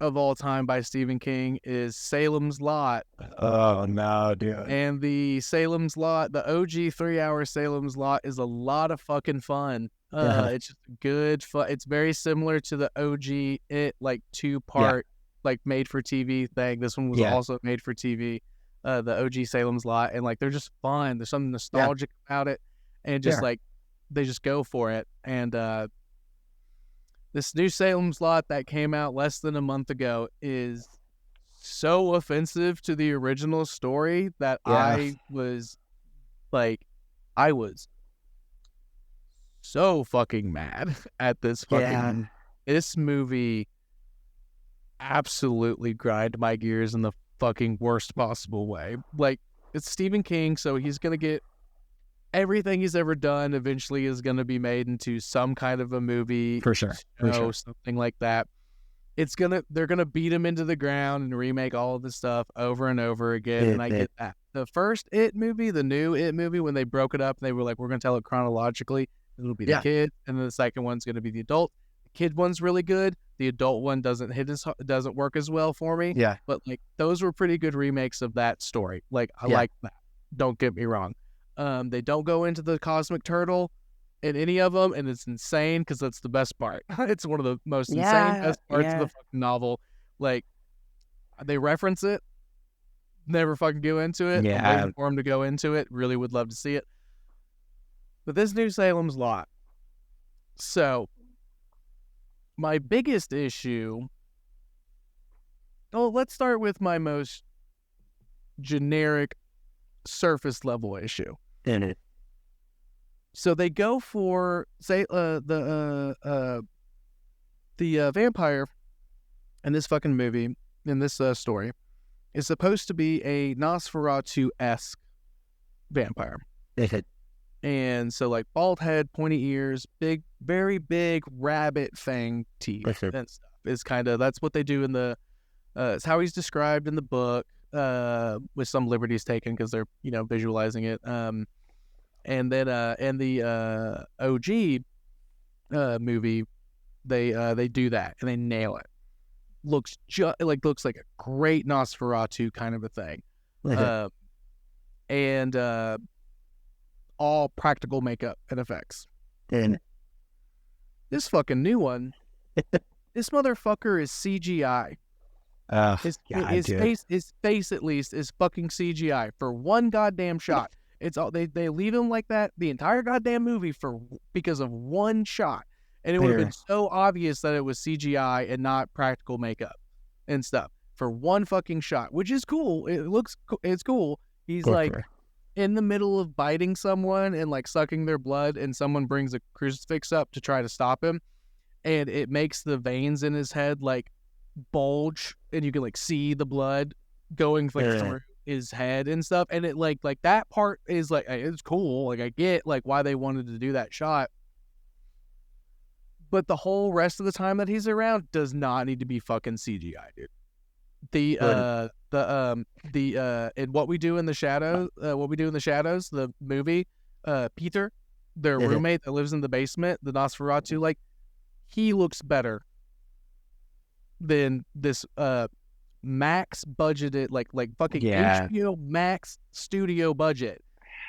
of all time by Stephen King is Salem's Lot. Oh no, dude. And the Salem's Lot, the OG 3-hour Salem's Lot is a lot of fucking fun. It's just good fun. It's very similar to the OG like 2-part like made for TV thing. This one was also made for TV. The OG Salem's Lot, and like they're just fun. There's something nostalgic about it, and just like they just go for it. And this new Salem's Lot that came out less than a month ago is so offensive to the original story that I was so fucking mad at this fucking this movie absolutely grind my gears in the fucking worst possible way. Like, it's Stephen King, so he's gonna get everything he's ever done eventually is gonna be made into some kind of a movie, for sure, something like that. They're gonna beat him into the ground and remake all of this stuff over and over again. And I get that. The first It movie, the new It movie, when they broke it up, they were like, we're gonna tell it chronologically. It'll be the kid, and then the second one's gonna be the adult. The kid one's really good. The adult one doesn't work as well for me. Yeah. But like, those were pretty good remakes of that story. Like, I like that. Don't get me wrong. They don't go into the cosmic turtle in any of them, and it's insane because that's the best part. It's one of the most insane best parts of the fucking novel. Like, they reference it, never fucking go into it. I'm waiting for them to go into it. Really would love to see it. But this New Salem's Lot. So, my biggest issue... Oh, let's start with my most generic surface level issue. In it. So they go for, say, the vampire in this fucking movie, in this story, is supposed to be a Nosferatu-esque vampire. And so, like, bald head, pointy ears, big, very big rabbit fang teeth and stuff. Is kind of, that's what they do in the, it's how he's described in the book, with some liberties taken because they're, visualizing it. And then in the OG movie, they do that and they nail it. Looks like a great Nosferatu kind of a thing. And all practical makeup and effects. And this fucking new one, this motherfucker is CGI. His face at least is fucking CGI for one goddamn shot. It's all they leave him like that the entire goddamn movie because of one shot, and it would have been so obvious that it was CGI and not practical makeup and stuff for one fucking shot, which is cool. It's cool. He's in the middle of biting someone and like sucking their blood, and someone brings a crucifix up to try to stop him, and it makes the veins in his head like bulge, and you can like see the blood going through his head and stuff, and it like that part is like, it's cool. Like, I get like why they wanted to do that shot, but the whole rest of the time that he's around does not need to be fucking CGI, dude. In What We Do in the Shadows, the movie, Peter, their roommate that lives in the basement, the Nosferatu, like, he looks better than this max budgeted, like fucking HBO Max studio budget.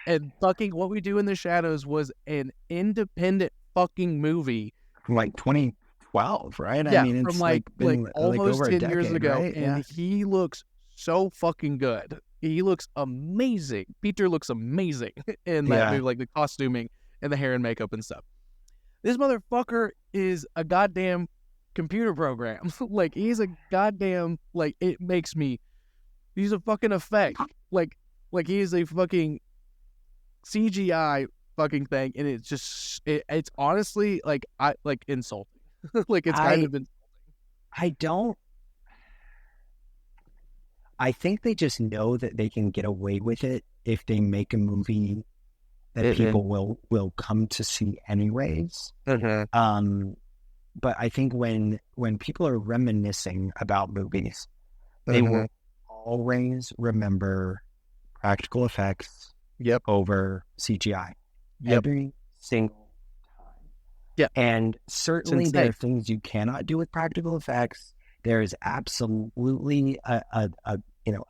And fucking What We Do in the Shadows was an independent fucking movie from like 2012, right? Yeah, I mean, it's from like almost over 10 years ago, right? And he looks so fucking good. He looks amazing. Peter looks amazing in that movie, like the costuming and the hair and makeup and stuff. This motherfucker is a goddamn computer program. Like, he's a goddamn, like, it makes me, he's a fucking effect. Like he is a fucking CGI fucking thing, and it's just, it's honestly, like, insulting. Like, it's kind of insulting. I think they just know that they can get away with it if they make a movie that people will come to see anyways. But I think when people are reminiscing about movies, they will always remember practical effects over CGI. Every single time. And certainly there are things you cannot do with practical effects. There is absolutely a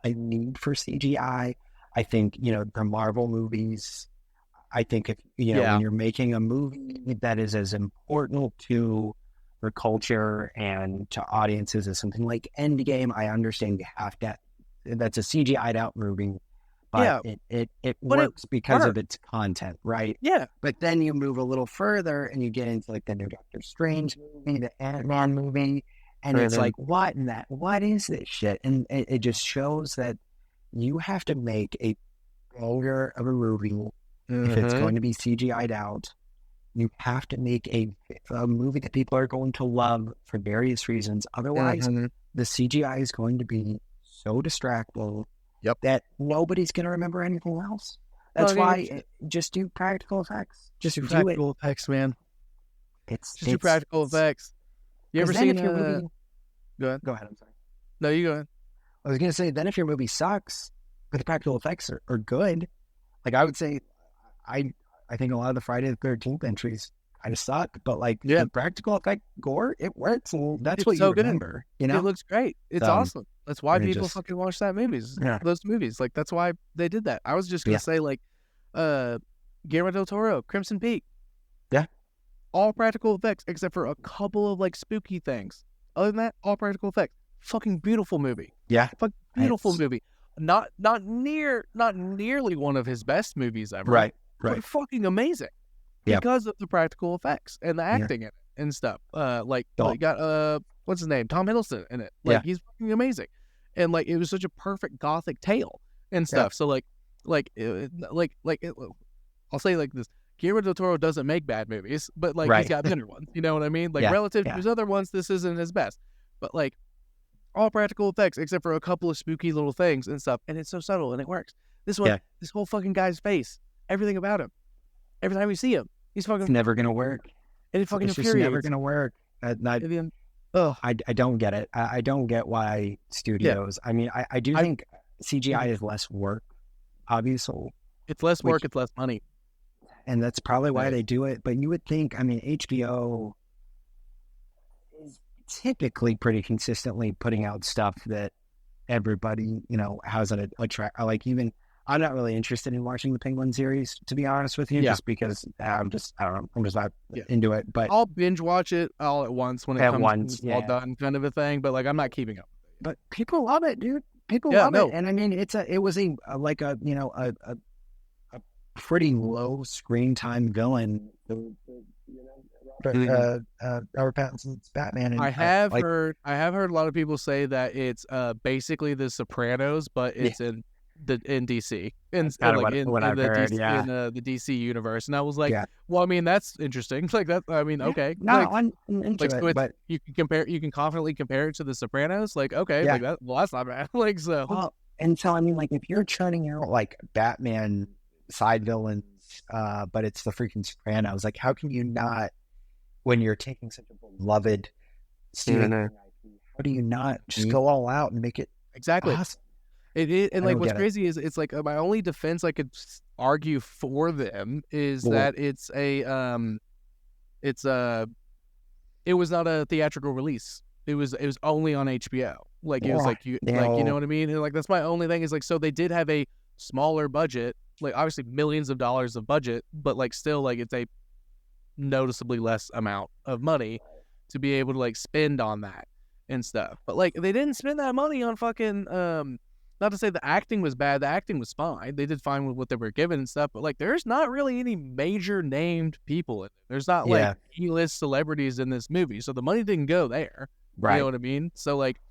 need for CGI. I think, the Marvel movies, I think if, when you're making a movie that is as important to for culture and to audiences as something like Endgame, I understand you have to, that's a CGI'd out movie, but it works because of its content, right? Yeah. But then you move a little further and you get into like the new Doctor Strange movie, the Ant-Man movie, And it's like, what is this shit? And it just shows that you have to make a banger of a movie if it's going to be CGI'd out. You have to make a movie that people are going to love for various reasons. Otherwise, the CGI is going to be so distracting that nobody's going to remember anything else. That's why just do practical effects. Just do practical effects, man. It's do practical effects. You ever seen your movie? Go ahead. Go ahead. I'm sorry. No, you go ahead. I was going to say, then if your movie sucks, but the practical effects are good, like I would say, I think a lot of the Friday the 13th entries kind of suck, but like the practical effect gore, it works. And that's what you remember. You know, it looks great. It's awesome. That's why people fucking watch that movies. Yeah. Those movies, like that's why they did that. I was just gonna say like, Guillermo del Toro, Crimson Peak. Yeah, all practical effects except for a couple of like spooky things. Other than that, all practical effects. Fucking beautiful movie. Yeah, fucking beautiful movie. Not nearly one of his best movies ever. Right. But fucking amazing because of the practical effects and the acting in it and stuff. Like got what's his name? Tom Hiddleston in it. Like he's fucking amazing, and like it was such a perfect gothic tale and stuff. So I'll say like this: Guillermo del Toro doesn't make bad movies, but like he's got better ones. You know what I mean? Like relative to his other ones, this isn't his best, but like all practical effects except for a couple of spooky little things and stuff, and it's so subtle and it works. This one, this whole fucking guy's face. Everything about him. Every time you see him, he's fucking. It's never gonna work. And it fucking it's just never gonna work. I don't get it. I don't get why studios. I mean, I do think CGI is less work. Obviously, it's less work. It's less money, and that's probably why they do it. But you would think. I mean, HBO is typically pretty consistently putting out stuff that everybody has an attract. Like even. I'm not really interested in watching the Penguin series, to be honest with you, just because I'm just not into it. But I'll binge watch it all at once when it comes all done, kind of a thing. But like, I'm not keeping up. But people love it, dude. People love it, and I mean, it was a pretty low screen time villain. Robert Pattinson's Batman. And, I have heard a lot of people say that it's basically The Sopranos, but it's in DC and like in the DC universe, and I was like, well, I mean, that's interesting. Like that, I mean, okay, I'm into it, but you can confidently compare it to The Sopranos. Like, okay, like that. Well, that's not bad. Like so. Well, and so I mean, like if you're churning out like Batman side villains, but it's the freaking Sopranos. Like, how can you not when you're taking such a beloved Stephen King IP? How do you not just go all out and make it awesome? It is, and like what's crazy is it's like my only defense I could argue for them is that it was not a theatrical release. It was only on HBO. Like it was like you know what I mean? And like that's my only thing is like so they did have a smaller budget, like obviously millions of dollars of budget, but like still like it's a noticeably less amount of money to be able to like spend on that and stuff. But like they didn't spend that money on fucking not to say the acting was bad, the acting was fine. They did fine with what they were given and stuff, but like there's not really any major named people in it. There's not like E-list celebrities in this movie. So the money didn't go there. Right. You know what I mean? So like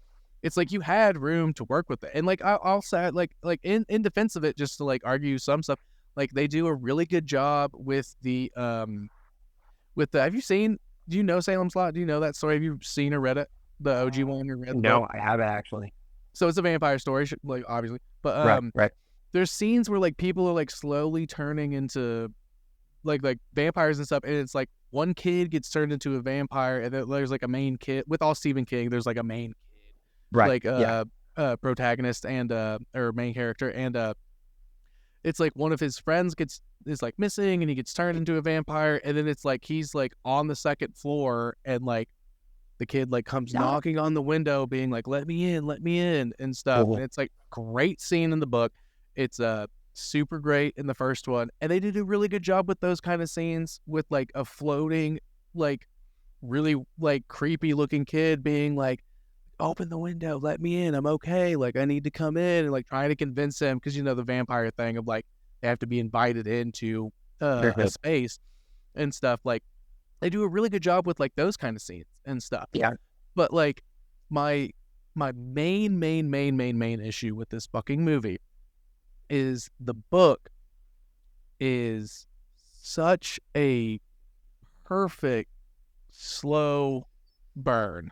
it's like you had room to work with it. And like I'll say like in defense of it, just to like argue some stuff, like they do a really good job with the do you know Salem's Lot? Do you know that story? Have you seen or read it? The OG one or read it? No, I haven't actually. So it's a vampire story, like obviously, but right. There's scenes where like people are like slowly turning into like vampires and stuff, and it's like one kid gets turned into a vampire, and then there's like a main kid with all Stephen King. There's like a main kid, protagonist and or main character, and it's like one of his friends is like missing, and he gets turned into a vampire, and then it's like he's like on the second floor, and like. The kid like comes knocking on the window being like, let me in and stuff. And it's like great scene in the book. It's super great in the first one. And they did a really good job with those kind of scenes with like a floating, like really like creepy looking kid being like, open the window, let me in. I'm okay. Like I need to come in and like trying to convince him. Cause you know, the vampire thing of like, they have to be invited into a space and stuff like, they do a really good job with like those kind of scenes and stuff. Yeah. But like my main issue with this fucking movie is the book is such a perfect slow burn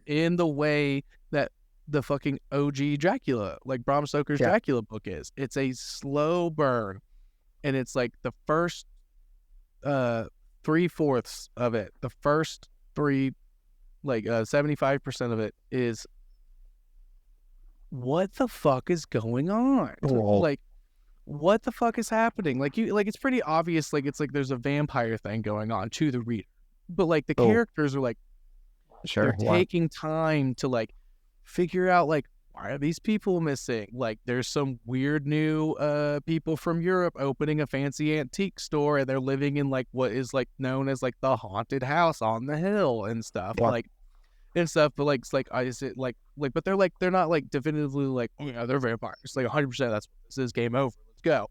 in the way that the fucking OG Dracula, like Bram Stoker's Dracula book is. It's a slow burn, and it's like the first 3/4 of it, the first 75% of it is what the fuck is going on? Like, what the fuck is happening? Like, it's pretty obvious. Like, it's like there's a vampire thing going on to the reader, but like the characters are like, they're taking time to like figure out like, why are these people missing? Like, there's some weird new people from Europe opening a fancy antique store, and they're living in like what is like known as like the haunted house on the hill and stuff. Like. And stuff, but like, it's like, is it like, but they're not like definitively like, oh yeah, they're vampires. Like 100%, that's what this is. Game over. Let's go.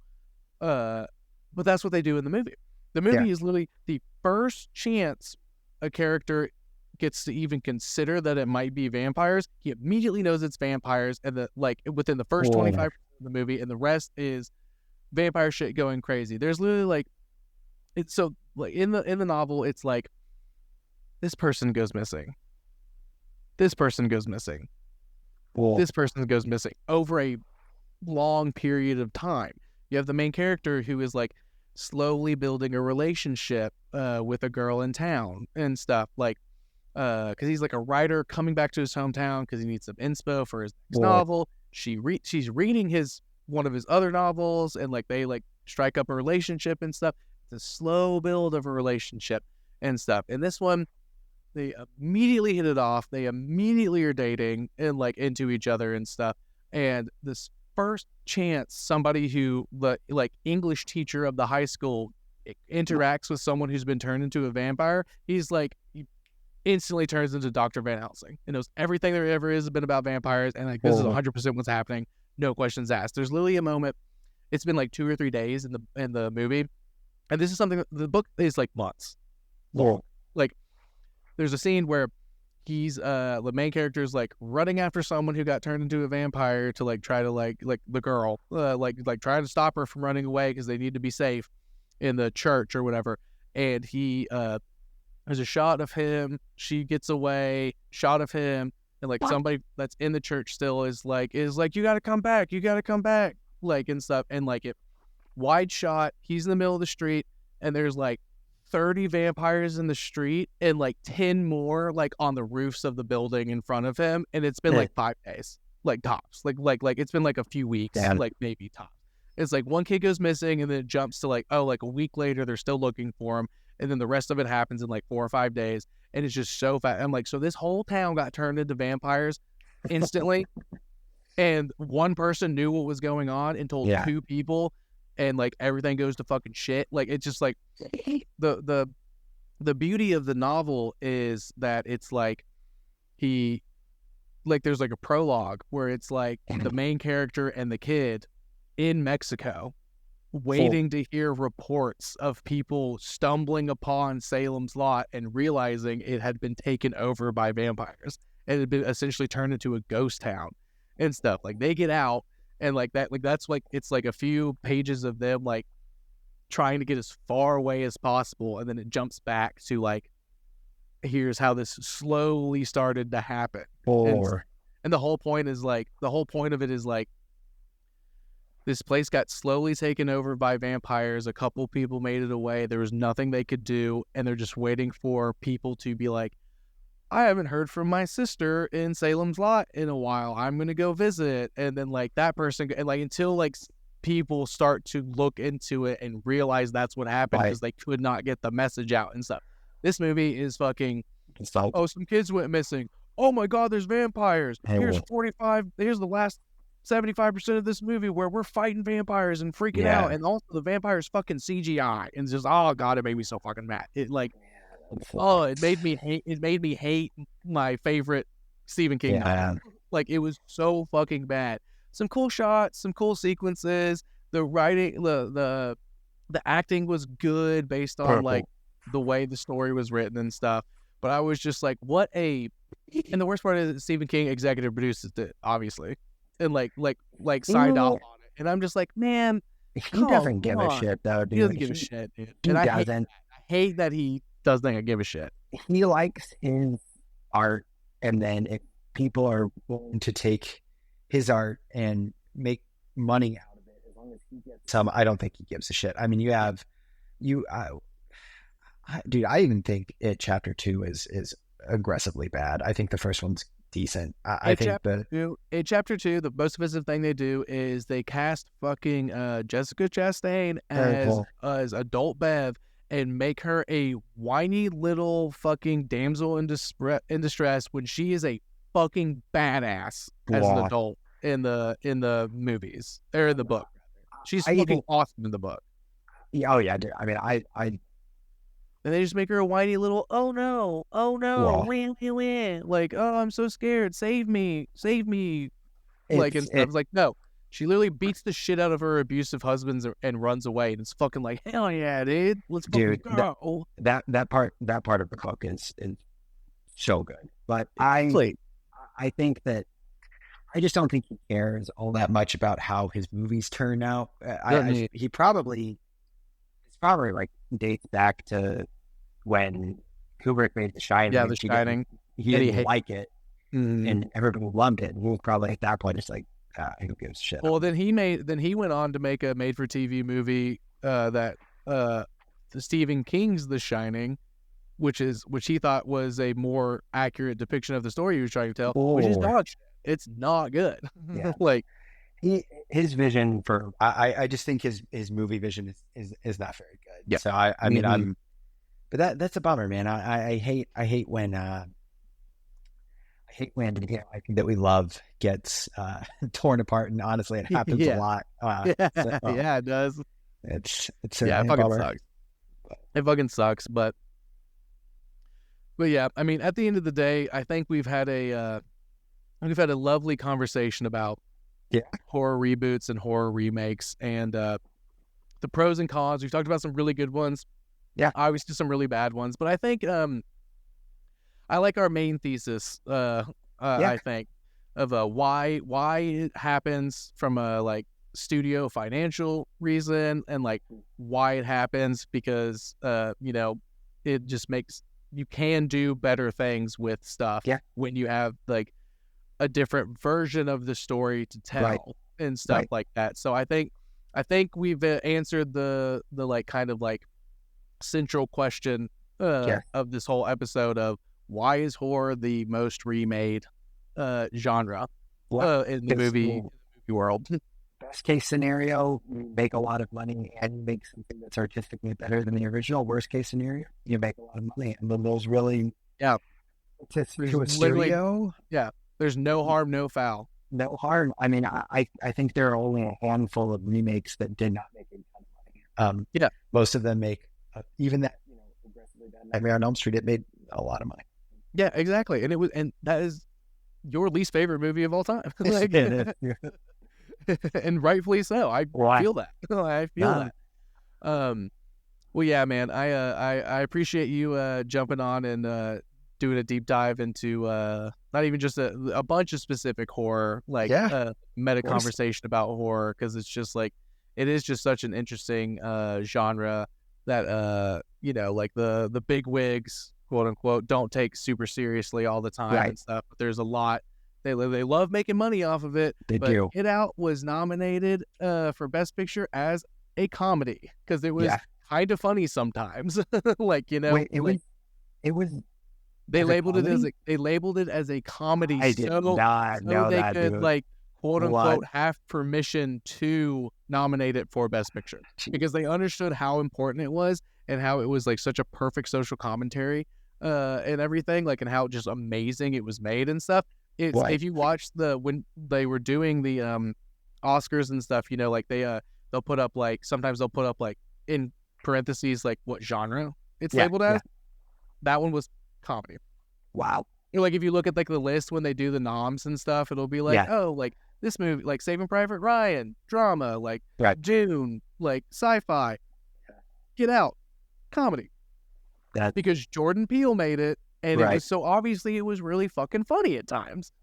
But that's what they do in the movie. The movie is literally the first chance a character gets to even consider that it might be vampires. He immediately knows it's vampires, and within the first 25% of the movie, and the rest is vampire shit going crazy. There's literally like, it's so like in the novel, it's like this person goes missing. This person goes missing. This person goes missing over a long period of time. You have the main character who is like slowly building a relationship with a girl in town and stuff, like because he's like a writer coming back to his hometown because he needs some inspo for his next novel. She's reading one of his other novels, and like they like strike up a relationship and stuff. It's a slow build of a relationship and stuff. And this one, they immediately hit it off. They immediately are dating and like into each other and stuff. And this first chance somebody who like English teacher of the high school interacts with someone who's been turned into a vampire, he instantly turns into Dr. Van Helsing and knows everything there ever is been about vampires, and like this is 100% what's happening. No questions asked. There's literally a moment. It's been like 2 or 3 days in the movie, and this is something the book is like months long. Like, there's a scene where he's the main character is like running after someone who got turned into a vampire to like try to like the girl like trying to stop her from running away because they need to be safe in the church or whatever. And he there's a shot of him. She gets away. Shot of him, and like somebody that's in the church still is like you got to come back. You got to come back. Like and stuff. And like it wide shot. He's in the middle of the street, and there's like 30 vampires in the street and like 10 more like on the roofs of the building in front of him, and it's been like 5 days, like tops, like it's been like a few weeks, like maybe tops. It's like one kid goes missing, and then it jumps to like, oh, like a week later they're still looking for him, and then the rest of it happens in like 4 or 5 days, and it's just so fast. I'm like, so this whole town got turned into vampires instantly, and one person knew what was going on and told 2 people, and like everything goes to fucking shit. Like it's just like the beauty of the novel is that it's like there's like a prologue where it's like the main character and the kid in Mexico waiting to hear reports of people stumbling upon Salem's Lot and realizing it had been taken over by vampires and it had been essentially turned into a ghost town and stuff. Like they get out. And like that, like that's like it's like a few pages of them like trying to get as far away as possible, and then it jumps back to like, here's how this slowly started to happen. And the whole point of it is like, this place got slowly taken over by vampires. A couple people made it away. There was nothing they could do, and they're just waiting for people to be like, I haven't heard from my sister in Salem's Lot in a while. I'm going to go visit. And then like that person, and like until like people start to look into it and realize that's what happened because they could not get the message out and stuff. This movie is fucking, oh, some kids went missing. Oh my God, there's vampires. Here's the last 75% of this movie where we're fighting vampires and freaking out. And also the vampires fucking CGI. And it's just, oh God, it made me so fucking mad. It like, oh, it made me hate my favorite Stephen King novel. Like, it was so fucking bad. Some cool shots, some cool sequences. The writing, the acting was good based on like the way the story was written and stuff. but I was just like, what a. And the worst part is Stephen King executive produces it, obviously, and like signed off on it. And I'm just like, man, he doesn't give a shit though, dude. He doesn't give a shit, dude. He And doesn't. I hate that he doesn't give a shit. He likes his art, and then if people are willing to take his art and make money out of it, as long as he gets some, I don't think he gives a shit. I mean, dude, I even think Chapter 2 is aggressively bad. I think the first one's decent. I think in Chapter 2, the most offensive thing they do is they cast fucking Jessica Chastain as adult Bev and make her a whiny little fucking damsel in distress when she is a fucking badass as an adult in the movies or in the book. She's fucking awesome in the book. Oh yeah, dude. I mean, I and they just make her a whiny little, oh no, win. Like, oh, I'm so scared, save me. Like, and stuff. Like, no. She literally beats the shit out of her abusive husbands and runs away, and it's fucking like, hell yeah, dude, let's fucking go. That part of the book is so good. But I think that I just don't think he cares all that much about how his movies turn out. He probably like dates back to when Kubrick made The Shining. Yeah, The Shining. He didn't like it, and everybody loved it. And he was probably at that point just like, who gives a shit? Well, then he went on to make a made-for-TV movie that Stephen King's The Shining, which he thought was a more accurate depiction of the story he was trying to tell, which is dog shit. It's not good. Yeah. Like his vision for I just think his movie vision is not very good. Yeah. So I mean but that's a bummer, man. I hate when I think that we love gets torn apart, and honestly, it happens a lot. Yeah, it does. It's it fucking sucks. It fucking sucks, but yeah, I mean, at the end of the day, I think we've had a lovely conversation about horror reboots and horror remakes, and the pros and cons. We've talked about some really good ones. Yeah, obviously some really bad ones, but I think I like our main thesis. I think of why it happens from a like studio financial reason, and like why it happens because it just makes you can do better things with stuff when you have like a different version of the story to tell and stuff like that. So I think we've answered the like kind of like central question of this whole episode of why is horror the most remade genre in the movie world. Best case scenario, you make a lot of money and you make something that's artistically better than the original. Worst case scenario, you make a lot of money and then those really to a studio. Yeah, there's no harm, no foul. No harm. I mean, I think there are only a handful of remakes that did not make a ton of money. Most of them make even that aggressively bad Nightmare on Elm Street. It made a lot of money. Yeah, exactly. And that is your least favorite movie of all time. Like, and rightfully so. I feel that. I feel that. Well, yeah, man. I appreciate you jumping on and doing a deep dive into not even just a bunch of specific horror, like meta conversation about horror, because it's just like it is just such an interesting genre that like the big wigs, quote unquote, don't take super seriously all the time and stuff. But there's a lot. They love making money off of it. They do. Get Out was nominated for Best Picture as a comedy because it was kind of funny sometimes. Like it was. They labeled it as a comedy. I did not know that, they could dude. like quote unquote have permission to nominate it for Best Picture because they understood how important it was and how it was like such a perfect social commentary and everything, like, and how just amazing it was made and stuff. If you watch when they were doing the Oscars and stuff, like they'll put up like sometimes they'll put up like in parentheses like what genre it's labeled as. That one was comedy. Wow. Like if you look at like the list when they do the noms and stuff, it'll be like like this movie, like Saving Private Ryan, drama, like Dune, like sci-fi, Get Out, comedy. Because Jordan Peele made it, And it was so obviously it was really fucking funny at times.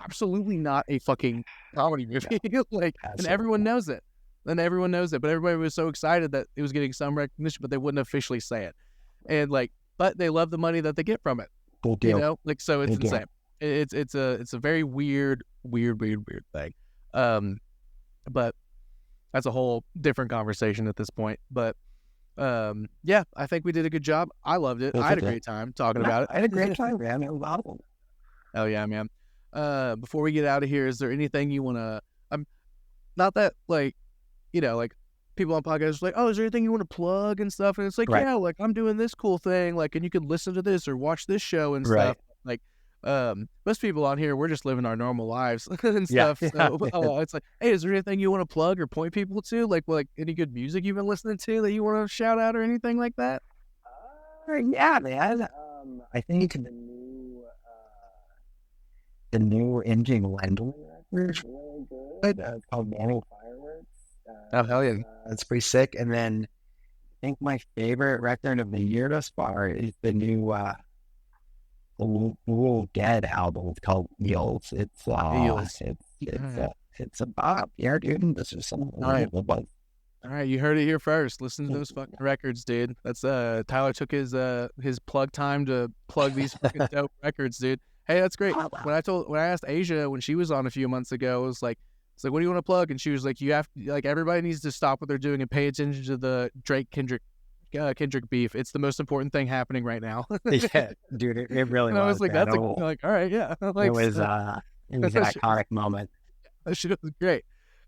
Absolutely not a fucking comedy movie. Like, and everyone knows it. But everybody was so excited that it was getting some recognition, but they wouldn't officially say it. And like, but they love the money that they get from it. You know, like, so it's insane. It's a very weird thing. But that's a whole different conversation at this point. But yeah, I think we did a good job. I loved it. I had a great time talking about it. I had a great time, man. It was awesome. Oh yeah, man. Before we get out of here, is there anything you want to, not that like, you know, like people on podcasts are like, oh, is there anything you want to plug and stuff? And it's like, yeah, like I'm doing this cool thing, like, and you can listen to this or watch this show and stuff. Like, most people on here, we're just living our normal lives and stuff. So it's like, hey, is there anything you want to plug or point people to? Like any good music you've been listening to that you want to shout out or anything like that? Yeah, man. I think the new Engine Wendell record is really good. It's called Manning Fireworks. Oh, hell yeah. It's pretty sick. And then I think my favorite record of the year thus far is the new Rule Dead album. It's called Eels. It's a bop. Yeah, dude. This is some all right, you heard it here first. Listen to those fucking records, dude. That's Tyler took his plug time to plug these fucking dope records, dude. Hey, that's great. When I asked Asia when she was on a few months ago, it was like, what do you want to plug? And she was like, you have to, like, everybody needs to stop what they're doing and pay attention to the Drake Kendrick beef. It's the most important thing happening right now. Yeah, dude, it really was. I was like, that's like, all right, yeah. Like, it was an iconic moment. That shit was great.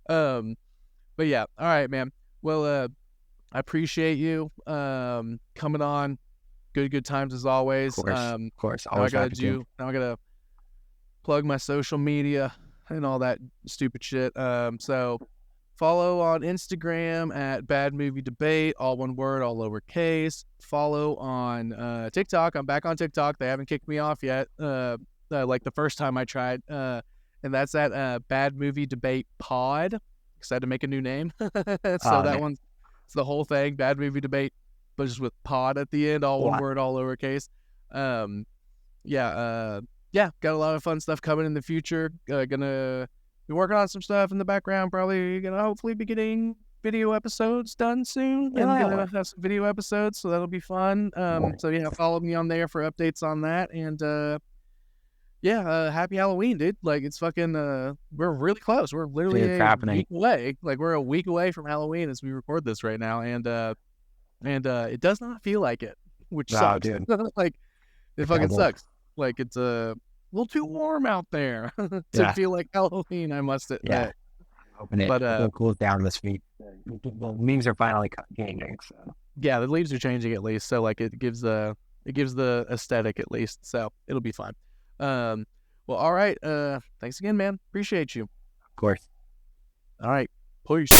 But yeah, all right, man. Well, I appreciate you coming on. Good times as always. Of course. Now I gotta plug my social media and all that stupid shit. So follow on Instagram at Bad Movie Debate, all one word, all lowercase. Follow on TikTok. I'm back on TikTok. They haven't kicked me off yet. Like the first time I tried. And that's at Bad Movie Debate Pod. Excited to make a new name. That one's, it's the whole thing, Bad Movie Debate, but just with pod at the end, all one word, all lowercase. Got a lot of fun stuff coming in the future. Gonna be working on some stuff in the background. Probably gonna hopefully be getting video episodes done soon. And gonna have some video episodes, so that'll be fun. So yeah, follow me on there for updates on that. And happy Halloween, dude. Like, it's fucking we're really close. We're literally a week away. Like, we're a week away from Halloween as we record this right now. And it does not feel like it, which sucks. Dude. Like, it fucking sucks. Like, it's a little too warm out there to feel like Halloween, I must admit. Yeah. Hoping it cools down this week. The leaves are finally changing. So. Yeah, the leaves are changing at least. So like, it gives the aesthetic at least. So it'll be fine. Well, all right. Thanks again, man. Appreciate you. Of course. All right. Peace.